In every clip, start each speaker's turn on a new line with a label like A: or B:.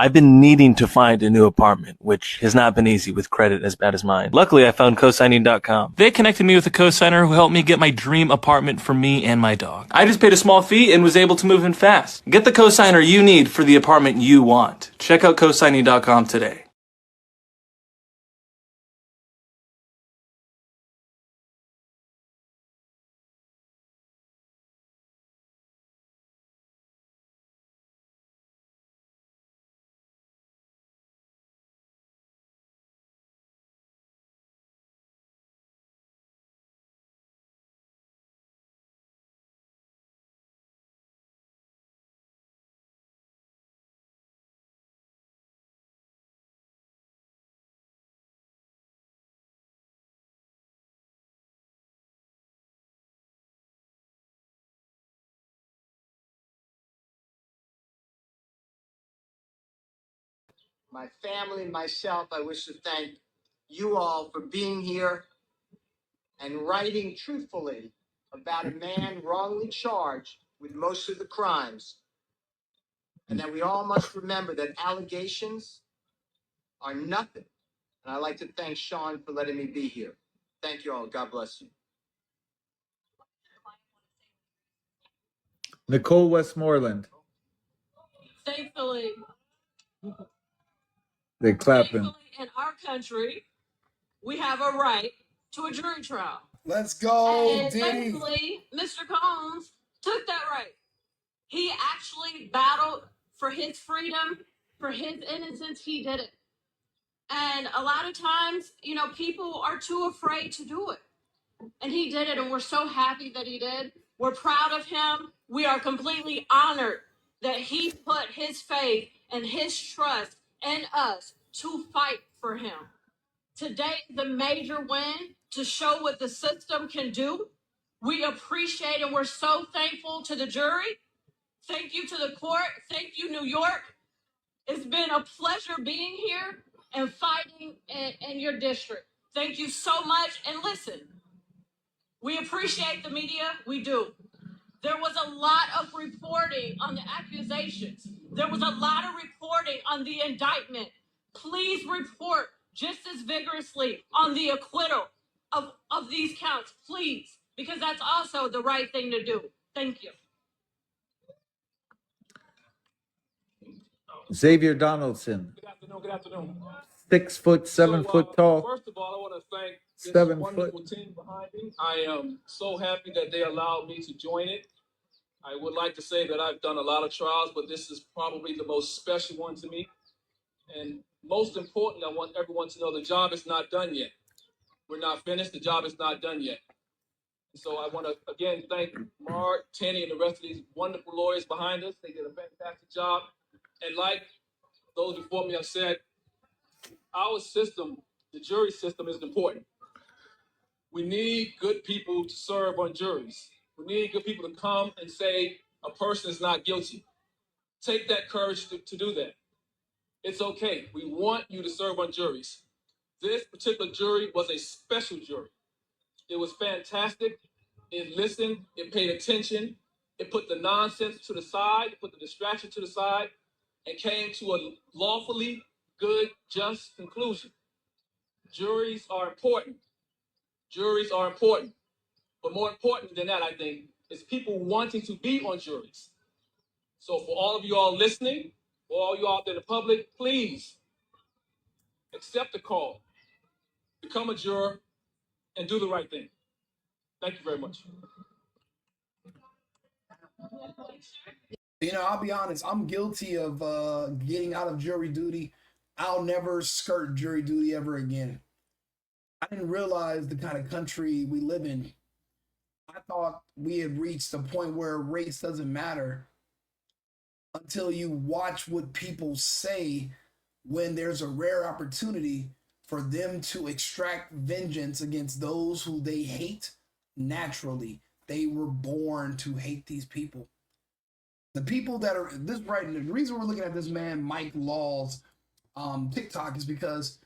A: I've been needing to find a new apartment, which has not been easy with credit as bad as mine. Luckily, I found cosigning.com. They connected me with a cosigner who helped me get my dream apartment for me and my dog. I just paid a small fee and was able to move in fast. Get the cosigner you need for the apartment you want. Check out cosigning.com today.
B: My family and myself, I wish to thank you all for being here and writing truthfully about a man wrongly charged with most of the crimes. And that we all must remember that allegations are nothing. And I'd like to thank Sean for letting me be here. Thank you all. God bless you.
C: Nicole Westmoreland.
D: Thankfully,
C: They clapping.
D: in our country, we have a right to a jury trial.
E: Let's go,
D: And
E: Diddy.
D: thankfully, Mr. Combs took that right. He actually battled for his freedom, for his innocence. He did it. And a lot of times, you know, people are too afraid to do it. And he did it, and we're so happy that he did. We're proud of him. We are completely honored that he put his faith and his trust in us to fight for him. Today is a major win to show what the system can do. We appreciate and we're so thankful to the jury. Thank you to the court. Thank you, New York. It's been a pleasure being here and fighting in your district. Thank you so much. And listen, we appreciate the media. We do. There was a lot of reporting on the accusations. There was a lot of reporting on the indictment. Please report just as vigorously on the acquittal of these counts, please, because that's also the right thing to do. Thank you.
C: Xavier Donaldson.
F: Good afternoon. Good afternoon.
C: 6 foot, 7 foot tall.
F: First of all, I want to thank this
C: 7
F: wonderful
C: foot.
F: team behind me. I am so happy that they allowed me to join it. I would like to say that I've done a lot of trials, but this is probably the most special one to me. And most important, I want everyone to know the job is not done yet. We're not finished. The job is not done yet. So I want to, again, thank Mark, Tenny, and the rest of these wonderful lawyers behind us. They did a fantastic job. And like those before me have said, our system, the jury system, is important. We need good people to serve on juries. We need good people to come and say a person is not guilty. Take that courage to do that. It's okay. We want you to serve on juries. This particular jury was a special jury. It was fantastic. It listened. It paid attention. It put the nonsense to the side, put the distraction to the side, and came to a lawfully good, just conclusion. Juries are important. Juries are important. But more important than that, I think, is people wanting to be on juries. So for all of you all listening, for all you out there in the public, please accept the call, become a juror, and do the right thing. Thank you very much.
E: You know, I'll be honest, I'm guilty of getting out of jury duty. I'll never skirt jury duty ever again. I didn't realize the kind of country we live in. I thought we had reached a point where race doesn't matter until you watch what people say when there's a rare opportunity for them to extract vengeance against those who they hate naturally. They were born to hate these people. The people that are this right, and the reason we're looking at this man, Mike Law's TikTok is because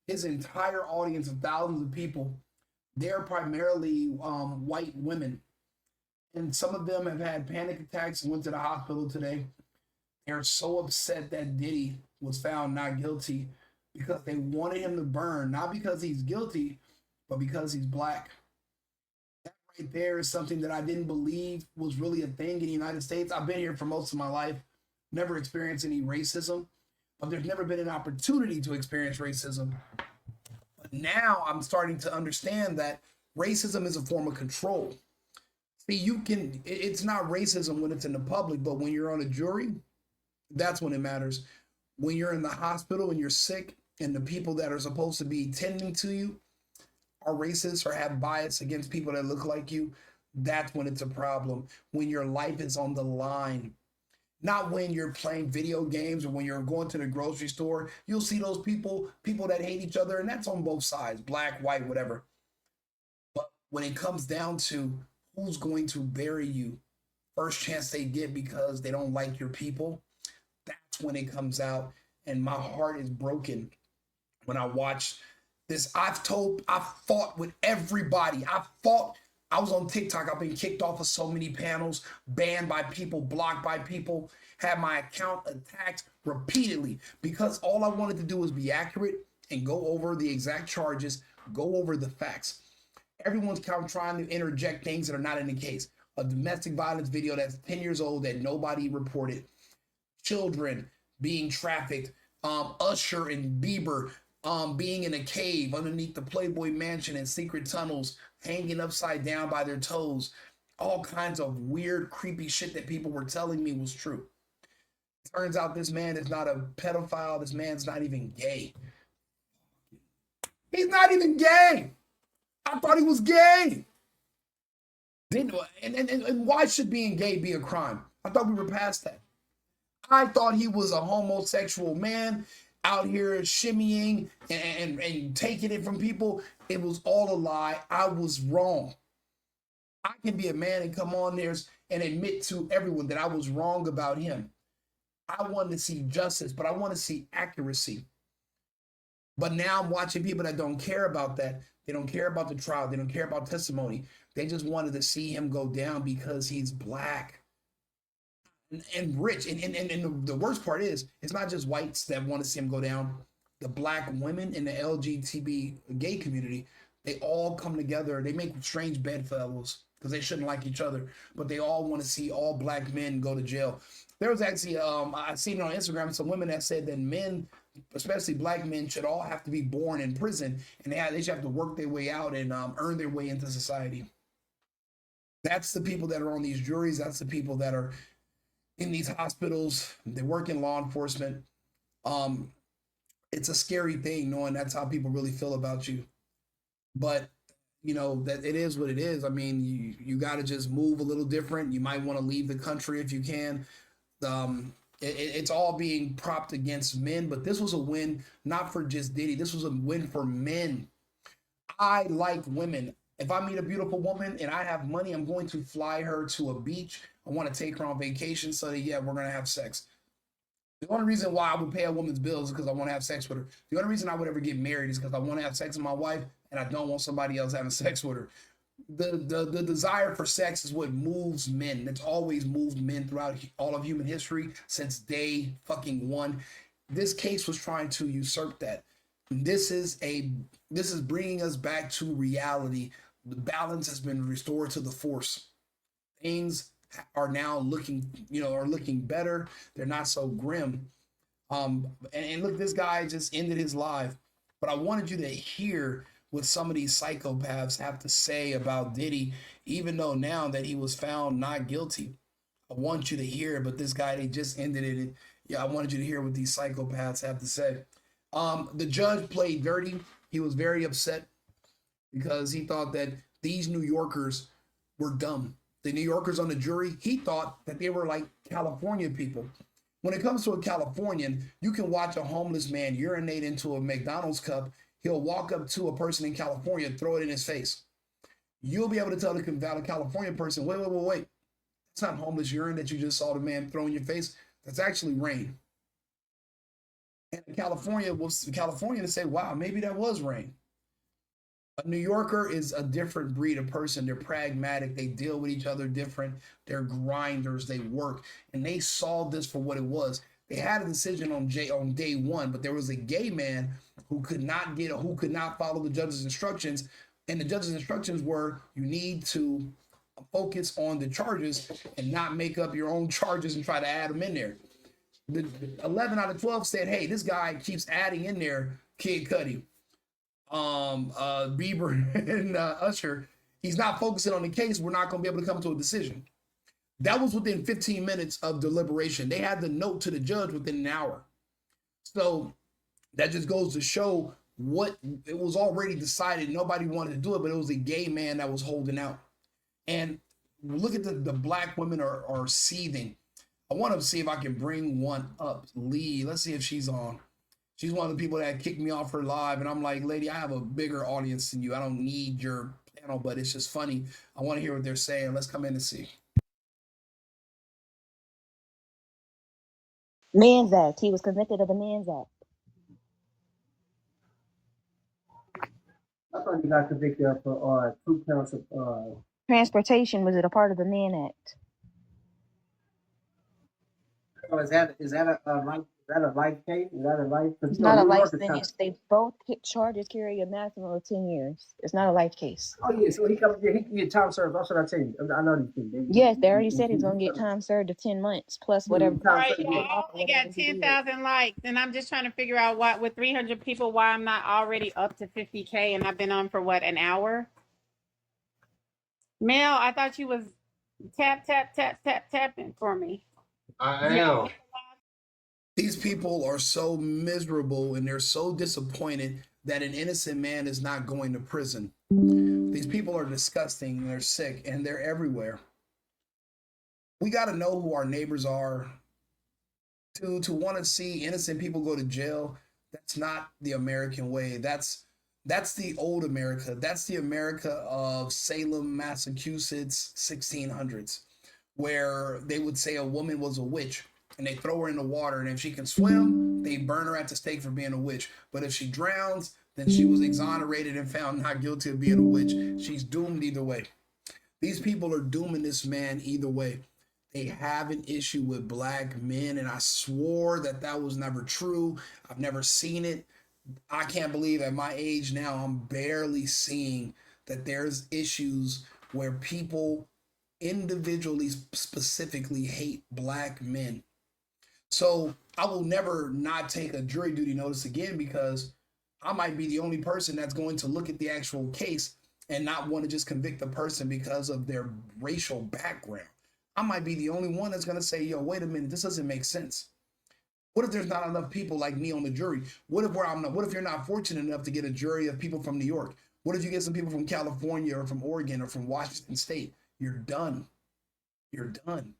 E: his entire audience of thousands of people, they're primarily white women. And some of them have had panic attacks and went to the hospital today. They're so upset that Diddy was found not guilty because they wanted him to burn, not because he's guilty, but because he's black. That right there is something that I didn't believe was really a thing in the United States. I've been here for most of my life, never experienced any racism, but there's never been an opportunity to experience racism. But now I'm starting to understand that racism is a form of control. See, it's not racism when it's in the public, but when you're on a jury, that's when it matters. When you're in the hospital and you're sick and the people that are supposed to be tending to you are racist or have bias against people that look like you, that's when it's a problem. When your life is on the line, not when you're playing video games or when you're going to the grocery store. You'll see those people that hate each other, and that's on both sides, black, white, whatever. But when it comes down to who's going to bury you, first chance they get because they don't like your people, that's when it comes out. And my heart is broken when I watch this. I've fought with everybody. I was on TikTok. I've been kicked off of so many panels, banned by people, blocked by people, had my account attacked repeatedly because all I wanted to do was be accurate and go over the exact charges, go over the facts. Everyone's kind of trying to interject things that are not in the case. A domestic violence video that's 10 years old that nobody reported. Children being trafficked. Usher and Bieber being in a cave underneath the Playboy Mansion in secret tunnels, hanging upside down by their toes. All kinds of weird, creepy shit that people were telling me was true. Turns out this man is not a pedophile. This man's not even gay. He's not even gay. I thought he was gay. And why should being gay be a crime? I thought we were past that. I thought he was a homosexual man out here shimmying and taking it from people. It was all a lie. I was wrong. I can be a man and come on there and admit to everyone that I was wrong about him. I wanted to see justice, but I want to see accuracy. But now I'm watching people that don't care about that. They don't care about the trial. They don't care about testimony. They just wanted to see him go down because he's black and rich. And the worst part is, it's not just whites that want to see him go down. The black women in the LGBT gay community, they all come together. They make strange bedfellows because they shouldn't like each other, but they all want to see all black men go to jail. There was actually, I seen it on Instagram, some women that said that men, especially black men, should all have to be born in prison, and they should have to work their way out and earn their way into society. That's the people that are on these juries. That's the people that are in these hospitals. They work in law enforcement. It's a scary thing knowing that's how people really feel about you. But you know that it is what it is. I mean, you got to just move a little different. You might want to leave the country if you can. It's all being propped against men, but this was a win not for just Diddy. This was a win for men. I like women. If I meet a beautiful woman and I have money, I'm going to fly her to a beach. I want to take her on vacation so that, yeah, we're going to have sex. The only reason why I would pay a woman's bills is because I want to have sex with her. The only reason I would ever get married is because I want to have sex with my wife and I don't want somebody else having sex with her. The desire for sex is what moves men. It's always moved men throughout all of human history since day fucking one. This case was trying to usurp that. This is bringing us back to reality. The balance has been restored to the force. Things are now looking better. They're not so grim. And look, this guy just ended his life. But I wanted you to hear what some of these psychopaths have to say about Diddy, even though now that he was found not guilty. I want you to hear it, but this guy, they just ended it. Yeah, I wanted you to hear what these psychopaths have to say. The judge played dirty. He was very upset because he thought that these New Yorkers were dumb. The New Yorkers on the jury, he thought that they were like California people. When it comes to a Californian, you can watch a homeless man urinate into a McDonald's cup. He'll walk up to a person in California, throw it in his face. You'll be able to tell the California person, wait. It's not homeless urine that you just saw the man throw in your face. That's actually rain. And California to say, wow, maybe that was rain. A New Yorker is a different breed of person. They're pragmatic. They deal with each other different. They're grinders. They work, and they saw this for what it was. They had a decision on day one, but there was a gay man who could not follow the judge's instructions, and the judge's instructions were you need to focus on the charges and not make up your own charges and try to add them in there. The 11 out of 12 said, hey, this guy keeps adding in there Kid Cudi, Bieber, and Usher. He's not focusing on the case. We're not going to be able to come to a decision. That was within 15 minutes of deliberation. They had the note to the judge within an hour. So that just goes to show what it was already decided. Nobody wanted to do it, but it was a gay man that was holding out. And look at the black women are seething. I want to see if I can bring one up. Lee, let's see if she's on. She's one of the people that kicked me off her live. And I'm like, lady, I have a bigger audience than you. I don't need your panel, but it's just funny. I want to hear what they're saying. Let's come in and see.
G: Man's Act. He was convicted of the Man's Act.
H: I thought he got convicted of 2 counts of
G: Transportation. Was it a part of the Mann Act?
H: So is that a life case? Is that a life?
G: It's not a life sentence. They both charges carry a maximum of 10 years. It's not a life case.
H: Oh yeah, so he can get time served. That's what I tell you. I know these things.
G: Yes, they already said he's gonna get time served of 10 months plus whatever.
I: Right, I only got 10,000 likes, and I'm just trying to figure out why, with 300 people, why I'm not already up to 50K, and I've been on for what, an hour? Mel, I thought you was tapping for me.
J: I am.
E: These people are so miserable and they're so disappointed that an innocent man is not going to prison. These people are disgusting and they're sick and they're everywhere. We got to know who our neighbors are. To want to see innocent people go to jail, that's not the American way. That's the old America. That's the America of Salem, Massachusetts, 1600s, where they would say a woman was a witch and they throw her in the water, and if she can swim, they burn her at the stake for being a witch. But if she drowns, then she was exonerated and found not guilty of being a witch. She's doomed either way. These people are dooming this man either way. They have an issue with black men, and I swore that was never true. I've never seen it. I can't believe at my age now, I'm barely seeing that there's issues where people individually, specifically hate black men. So I will never not take a jury duty notice again, because I might be the only person that's going to look at the actual case and not want to just convict the person because of their racial background. I might be the only one that's going to say, yo, wait a minute, this doesn't make sense. What if there's not enough people like me on the jury? What if you're not fortunate enough to get a jury of people from New York? What if you get some people from California or from Oregon or from Washington State? You're done. You're done.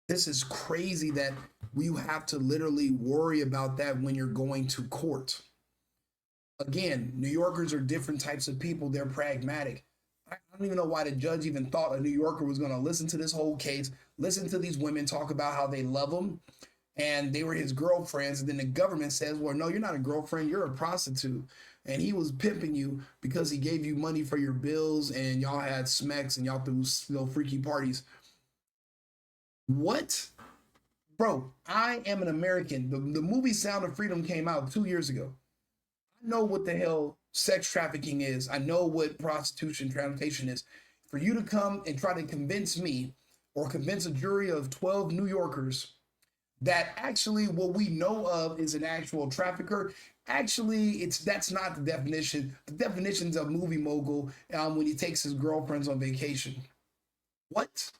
E: This is crazy that you have to literally worry about that when you're going to court. Again, New Yorkers are different types of people. They're pragmatic. I don't even know why the judge even thought a New Yorker was going to listen to this whole case, listen to these women talk about how they love him and they were his girlfriends. And then the government says, well, no, you're not a girlfriend. You're a prostitute. And he was pimping you because he gave you money for your bills and y'all had smacks and y'all threw little freaky parties. What? Bro, I am an American. The movie Sound of Freedom came out 2 years ago. I know what the hell sex trafficking is. I know what prostitution, transportation is. For you to come and try to convince me or convince a jury of 12 New Yorkers that actually what we know of is an actual trafficker, actually that's not the definition. The definition's a movie mogul when he takes his girlfriends on vacation. What?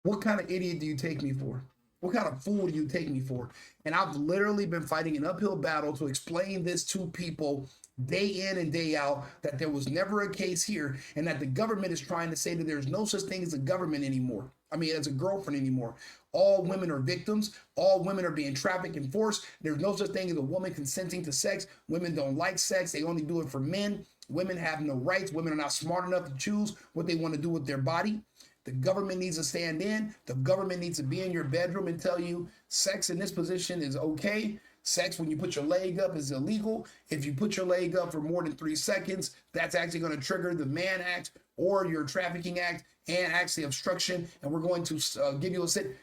E: What kind of idiot do you take me for? What kind of fool do you take me for? And I've literally been fighting an uphill battle to explain this to people day in and day out, that there was never a case here, and that the government is trying to say that there's no such thing as a government anymore. I mean, as a girlfriend anymore. All women are victims. All women are being trafficked and forced. There's no such thing as a woman consenting to sex. Women don't like sex. They only do it for men. Women have no rights. Women are not smart enough to choose what they want to do with their body. The government needs to stand in. The government needs to be in your bedroom and tell you sex in this position is okay. Sex when you put your leg up is illegal. If you put your leg up for more than 3 seconds, that's actually going to trigger the Mann Act or your Trafficking Act and actually obstruction. And we're going to give you a sit.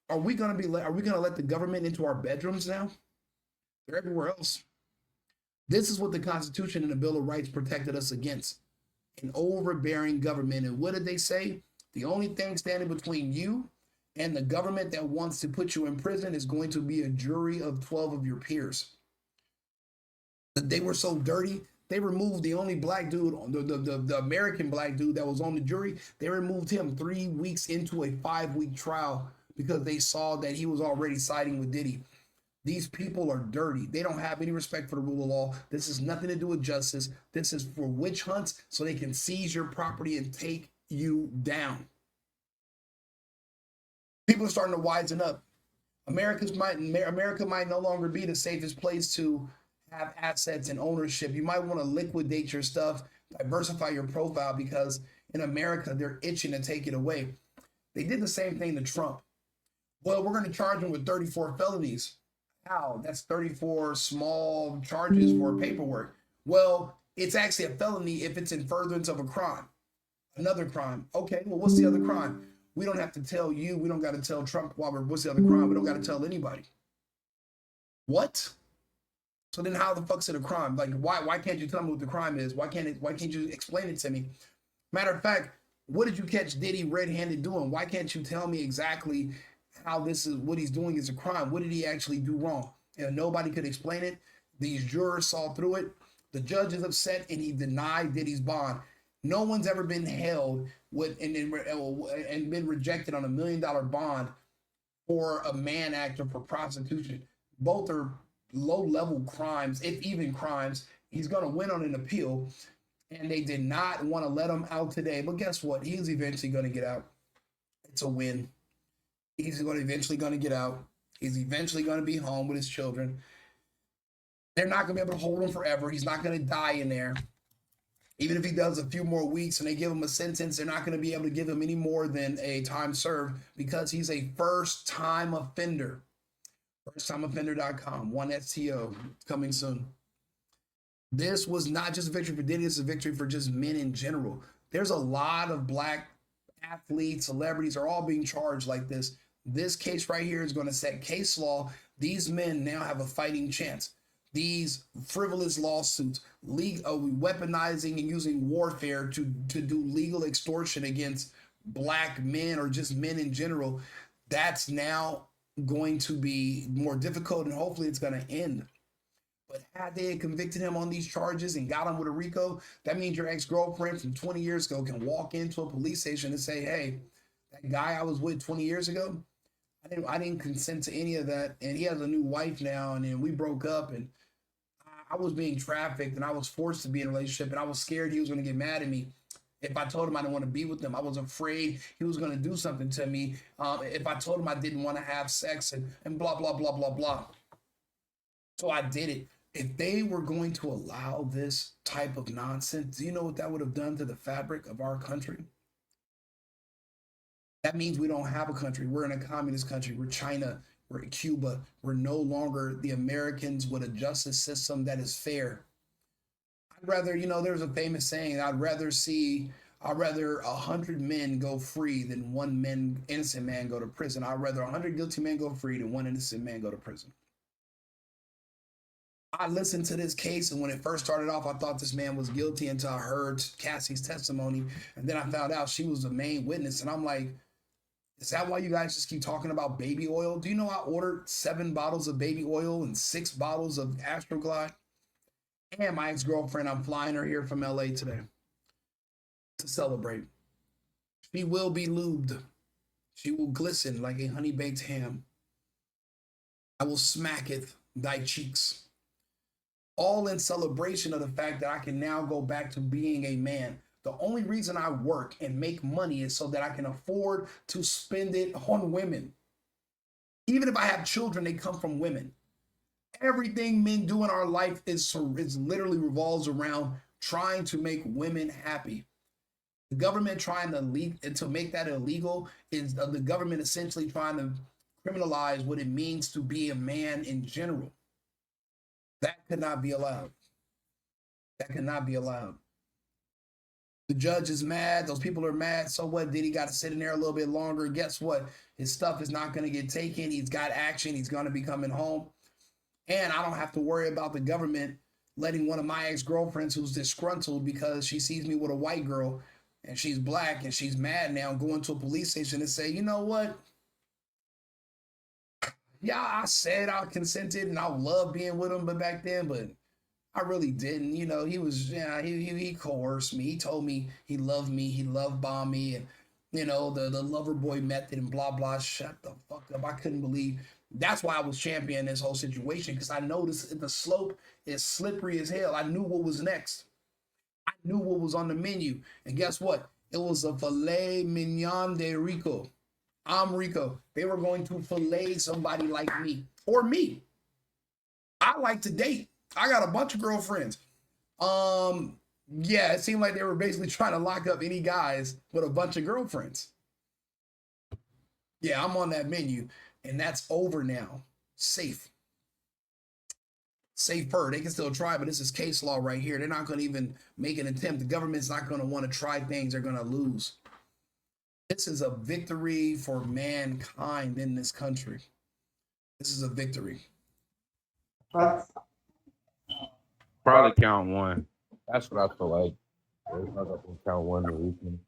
E: Are we going to let the government into our bedrooms now? They're everywhere else. This is what the Constitution and the Bill of Rights protected us against. An overbearing government. And what did they say? The only thing standing between you and the government that wants to put you in prison is going to be a jury of 12 of your peers. They were so dirty, they removed the only black dude, the American black dude that was on the jury. They removed him 3 weeks into a 5-week trial because they saw that he was already siding with Diddy. These people are dirty. They don't have any respect for the rule of law. This has nothing to do with justice. This is for witch hunts so they can seize your property and take you down. People are starting to wisen up. America might no longer be the safest place to have assets and ownership. You might want to liquidate your stuff, diversify your profile, because in America, they're itching to take it away. They did the same thing to Trump. Well, we're going to charge him with 34 felonies. How? That's 34 small charges for paperwork. Well, it's actually a felony if it's in furtherance of a crime. Another crime. Okay, well, what's the other crime? We don't have to tell you. We don't got to tell Trump, what's the other crime? We don't got to tell anybody. What? So then how the fuck's it a crime? Like, why can't you tell me what the crime is? Why can't you explain it to me? Matter of fact, what did you catch Diddy red-handed doing? Why can't you tell me exactly how what he's doing is a crime? What did he actually do wrong? And nobody could explain it. These jurors saw through it. The judge is upset and he denied Diddy's bond. No one's ever been held and been rejected on $1 million bond for a Mann Act or for prostitution. Both are low-level crimes, if even crimes. He's going to win on an appeal, and they did not want to let him out today. But guess what? He's eventually going to get out. It's a win. He's eventually going to get out. He's eventually going to be home with his children. They're not going to be able to hold him forever. He's not going to die in there. Even if he does a few more weeks and they give him a sentence, they're not going to be able to give him any more than a time served because he's a first-time offender. Firsttimeoffender.com, 1STO, coming soon. This was not just a victory for Diddy, it's a victory for just men in general. There's a lot of black athletes, celebrities are all being charged like this. This case right here is going to set case law. These men now have a fighting chance. These frivolous lawsuits, weaponizing and using warfare to do legal extortion against black men or just men in general, that's now going to be more difficult, and hopefully it's going to end. But had they convicted him on these charges and got him with a RICO, that means your ex-girlfriend from 20 years ago can walk into a police station and say, hey, that guy I was with 20 years ago, I didn't consent to any of that, and he has a new wife now, and then we broke up, and I was being trafficked, and I was forced to be in a relationship, and I was scared he was going to get mad at me. If I told him I didn't want to be with him, I was afraid he was going to do something to me. If I told him I didn't want to have sex and blah, blah, blah, blah, blah. So I did it. If they were going to allow this type of nonsense, do you know what that would have done to the fabric of our country? That means we don't have a country. We're in a communist country. We're China. We're Cuba. We're no longer the Americans with a justice system that is fair. I'd rather, there's a famous saying, I'd rather 100 men go free than one innocent man go to prison. I'd rather 100 guilty men go free than one innocent man go to prison. I listened to this case, and when it first started off, I thought this man was guilty until I heard Cassie's testimony, and then I found out she was the main witness, and I'm like, is that why you guys just keep talking about baby oil? Do you know I ordered 7 bottles of baby oil and 6 bottles of Astroglide? And my ex-girlfriend, I'm flying her here from LA today to celebrate. She will be lubed. She will glisten like a honey-baked ham. I will smacketh thy cheeks. All in celebration of the fact that I can now go back to being a man. The only reason I work and make money is so that I can afford to spend it on women. Even if I have children, they come from women. Everything men do in our life is literally revolves around trying to make women happy. The government trying to make that illegal is the government essentially trying to criminalize what it means to be a man in general. That could not be allowed. That cannot be allowed. The judge is mad. Those people are mad. So what? Diddy got to sit in there a little bit longer. Guess what? His stuff is not going to get taken. He's got action. He's going to be coming home. And I don't have to worry about the government letting one of my ex-girlfriends who's disgruntled because she sees me with a white girl and she's black and she's mad now going to a police station and say, you know what? Yeah, I said I consented and I love being with him, but back then, but I really didn't. You know, he was, yeah, he coerced me. He told me he loved me. He love bombed me. And, you know, the lover boy method and blah, blah. Shut the fuck up. I couldn't believe. That's why I was championing this whole situation, because I noticed the slope is slippery as hell. I knew what was next. I knew what was on the menu. And guess what? It was a filet mignon de Rico. I'm Rico. They were going to fillet somebody like me or me. I like to date. I got a bunch of girlfriends. Yeah, it seemed like they were basically trying to lock up any guys with a bunch of girlfriends. Yeah, I'm on that menu, and that's over now. Safe. Safer. They can still try, but this is case law right here. They're not going to even make an attempt. The government's not going to want to try things. They're going to lose. This is a victory for mankind in this country. This is a victory.
J: Probably count one. That's what I feel like. They hung up on count one the weekend.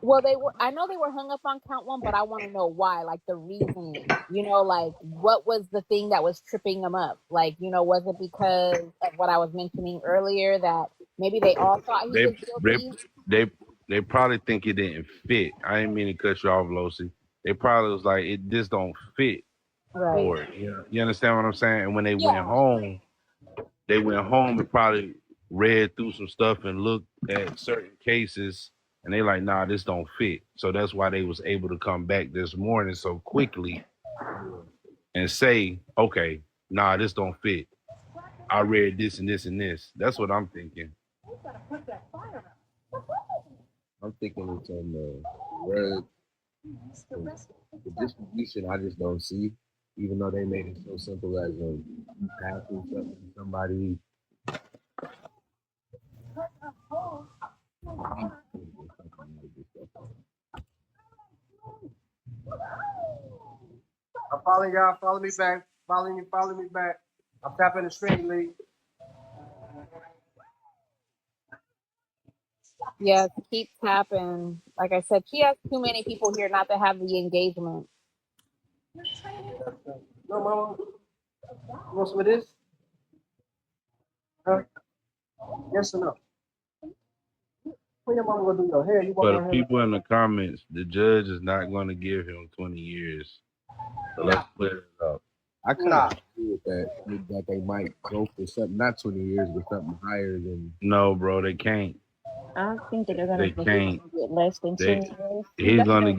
K: Well, I know they were hung up on count one, but I want to know why, like the reasoning, you know, like what was the thing that was tripping them up? Like, you know, was it because of what I was mentioning earlier that maybe they all thought he was guilty?
J: They probably think it didn't fit. I didn't mean to cut you off, Losi. They probably was like, it just don't fit for it. You understand what I'm saying? And when they went home and probably read through some stuff and looked at certain cases, and they like, nah, this don't fit. So that's why they was able to come back this morning so quickly and say, okay, nah, this don't fit. I read this and this and this. That's what I'm thinking. I'm thinking it's on the word. The distribution, I just don't see, even though they made it so simple as passing something to somebody.
H: I'm following y'all. Follow me back. Follow me back. I'm tapping the screen, Lee.
K: Yes, keep tapping. Like I said, she has too many people here not to have the engagement.
H: No, Mama. You want some of this? Huh? Yes or no? When your mama gonna do your hair?
J: For the people in the comments, the judge is not going to give him 20 years. So let's clear it up.
L: I could agree with that they might go for something, not 20 years, but something higher than.
J: No, bro, they can't.
G: I don't think that they're gonna get less than 10 years.
J: He's probably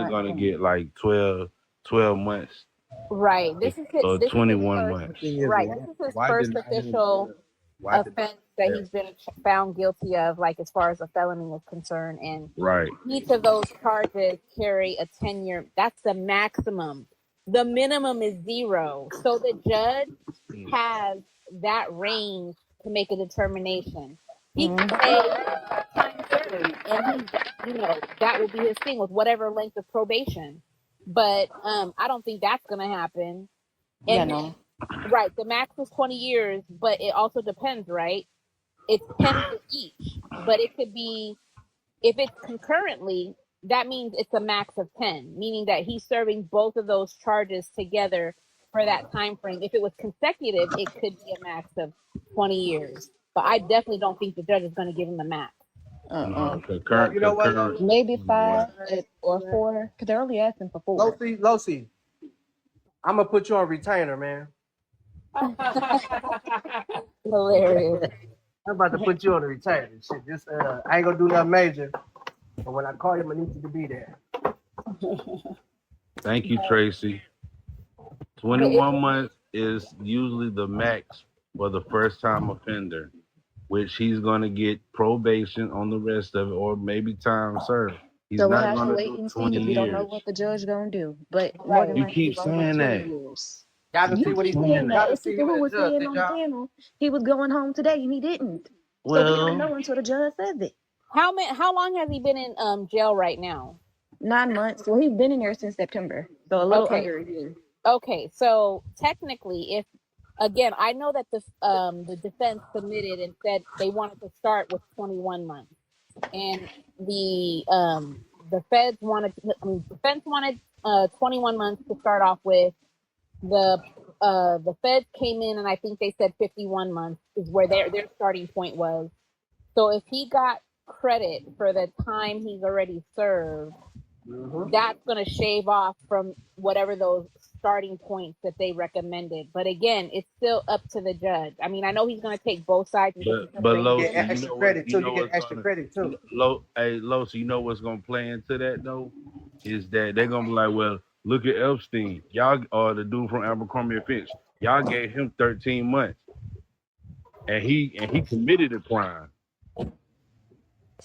J: gonna get like 12 months.
K: Right. This is his
J: 21 months.
K: Right. This is his first official offense that he's been found guilty of, like as far as a felony is concerned. And each of those charges carry a 10-year. That's the maximum. The minimum is 0. So the judge has that range to make a determination. He can say time served, and that will be his thing with whatever length of probation. But I don't think that's gonna happen. And right, the max is 20 years, but it also depends, right? It's 10 for each, but it could be, if it's concurrently, that means it's a max of 10, meaning that he's serving both of those charges together for that time frame. If it was consecutive, it could be a max of 20 years. But I definitely don't think the judge is going to give him the max.
H: You know what?
G: Maybe 5 or 4, because they're only asking for 4.
H: Losi, I'm gonna put you on retainer, man.
K: Hilarious.
H: I'm about to put you on the retainer. Shit, just I ain't gonna do nothing major, but when I call you, I need you to be there.
J: Thank you, Tracy. 21 months is usually the max for the first time offender, which he's going to get probation on the rest of it, or maybe time served. He's
G: so we'll
J: not
G: have to
J: going
G: wait
J: to do
G: and see
J: 20
G: because we don't know
J: years.
G: what the judge gonna do. But more than
J: You
G: likely,
J: keep saying that.
G: years.
H: Y'all can
G: You
H: see what
G: keep
H: he
G: saying
H: y'all
G: that.
H: can
G: It's
H: see
G: people
H: what
G: who
H: the
G: were
H: judge
G: saying
H: did,
G: on the
H: y'all.
G: panel he was going home today and he didn't. So we don't
A: Well,
G: know until the judge says it.
K: How long has he been in jail right now?
G: 9 months. Well, he's been in there since September, so a little
K: Okay.
G: under a year.
K: Okay. So technically, if again, I know that the defense submitted and said they wanted to start with 21 months, and the feds wanted, defense wanted 21 months to start off with. The feds came in and I think they said 51 months is where their starting point was. So if he got credit for the time he's already served, that's going to shave off from whatever those starting points that they recommended. But again, it's still up to the judge. I mean, I know he's going to take both sides into
J: But
H: You
J: Los,
H: get
K: consideration.
H: extra credit too. You get extra credit too.
J: Los, you know what's gonna play into that though, is that they're gonna be like, well, look at Epstein, y'all, or the dude from Abercrombie and Fitch, y'all gave him 13 months, and he committed a crime,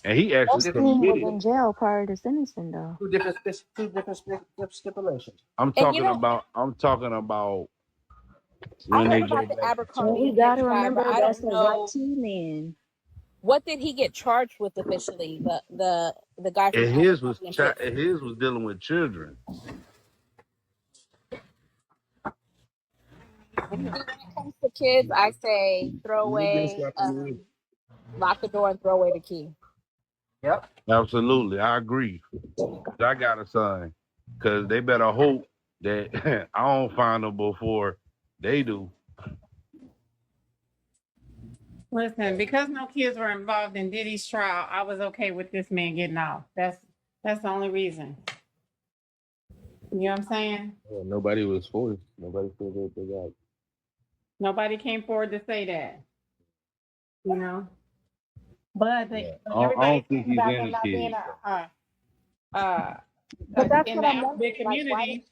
J: and he actually
G: Epstein was
J: committed.
G: in jail prior to sentencing, though.
H: Two different stipulations.
J: I'm
K: And you
J: talking
K: know,
J: about
K: I
J: when
K: heard
J: they
K: about
J: gave
K: the
J: back.
G: Well,
K: Abercrombie
G: we
K: and Fitch
G: gotta
K: guy, but
G: remember
K: I
G: that's
K: don't
G: a white
K: know
G: tea man.
K: what did he get charged with officially. The guy from
J: And
K: Abercrombie and Fitch.
J: his was dealing with children.
K: And see, when it comes to kids, I say throw away, lock the door and throw away the key.
H: Yep.
J: Absolutely, I agree. 'Cause I got a son. Cause they better hope that I don't find them before they do.
I: Listen, because no kids were involved in Diddy's trial, I was okay with this man getting off. That's the only reason. You know what I'm saying?
L: Well, nobody was forced. Nobody said that they got.
I: Nobody came forward to say that. You know? But
J: Yeah.
I: but
J: I
I: everybody's
J: don't think
I: talking
J: he's
I: about
J: in
I: him
J: the
I: not being
J: kids.
K: But that's
I: in
K: what
I: the
K: I'm wondering.
I: alphabet
K: Like,
I: community.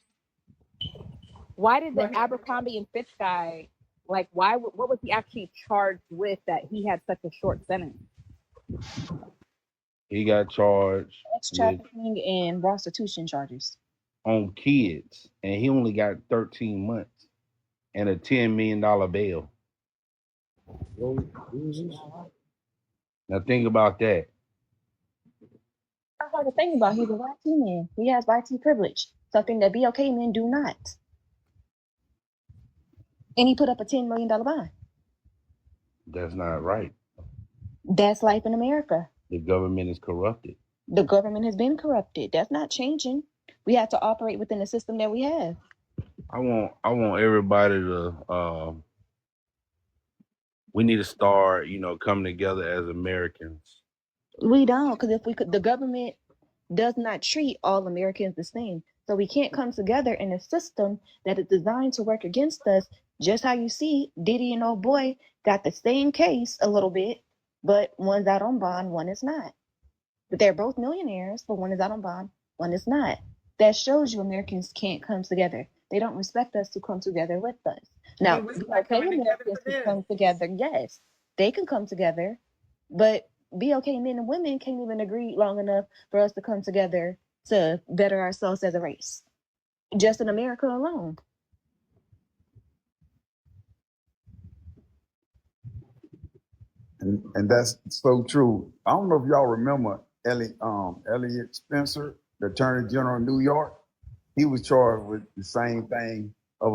K: why did
I: Go
K: the
I: ahead.
K: Abercrombie and Fitch guy, like, what was he actually charged with that he had such a short sentence?
J: He got charged
G: Sex
J: with
G: trafficking and prostitution charges.
J: on kids, and he only got 13 months and a $10 million bail. Now think about that.
G: That's hard to think about. He's a white tea man. He has white tea privilege, something that BOK men do not. And he put up a $10 million bond.
J: That's not right.
G: That's life in America.
J: The government is corrupted.
G: The government has been corrupted. That's not changing. We have to operate within the system that we have.
J: I want everybody to we need to start, coming together as Americans.
G: We don't, because if we could, the government does not treat all Americans the same. So we can't come together in a system that is designed to work against us. Just how you see Diddy and old boy got the same case a little bit, but one's out on bond, one is not. But they're both millionaires, but one is out on bond, one is not. That shows you Americans can't come together. They don't respect us to come together with us. Now, BOK Americans can come together, yes, they can come together, but BOK men and women can't even agree long enough for us to come together to better ourselves as a race. Just in America alone.
M: And that's so true. I don't know if y'all remember Elliot Spencer, the Attorney General of New York. He was charged with the same thing of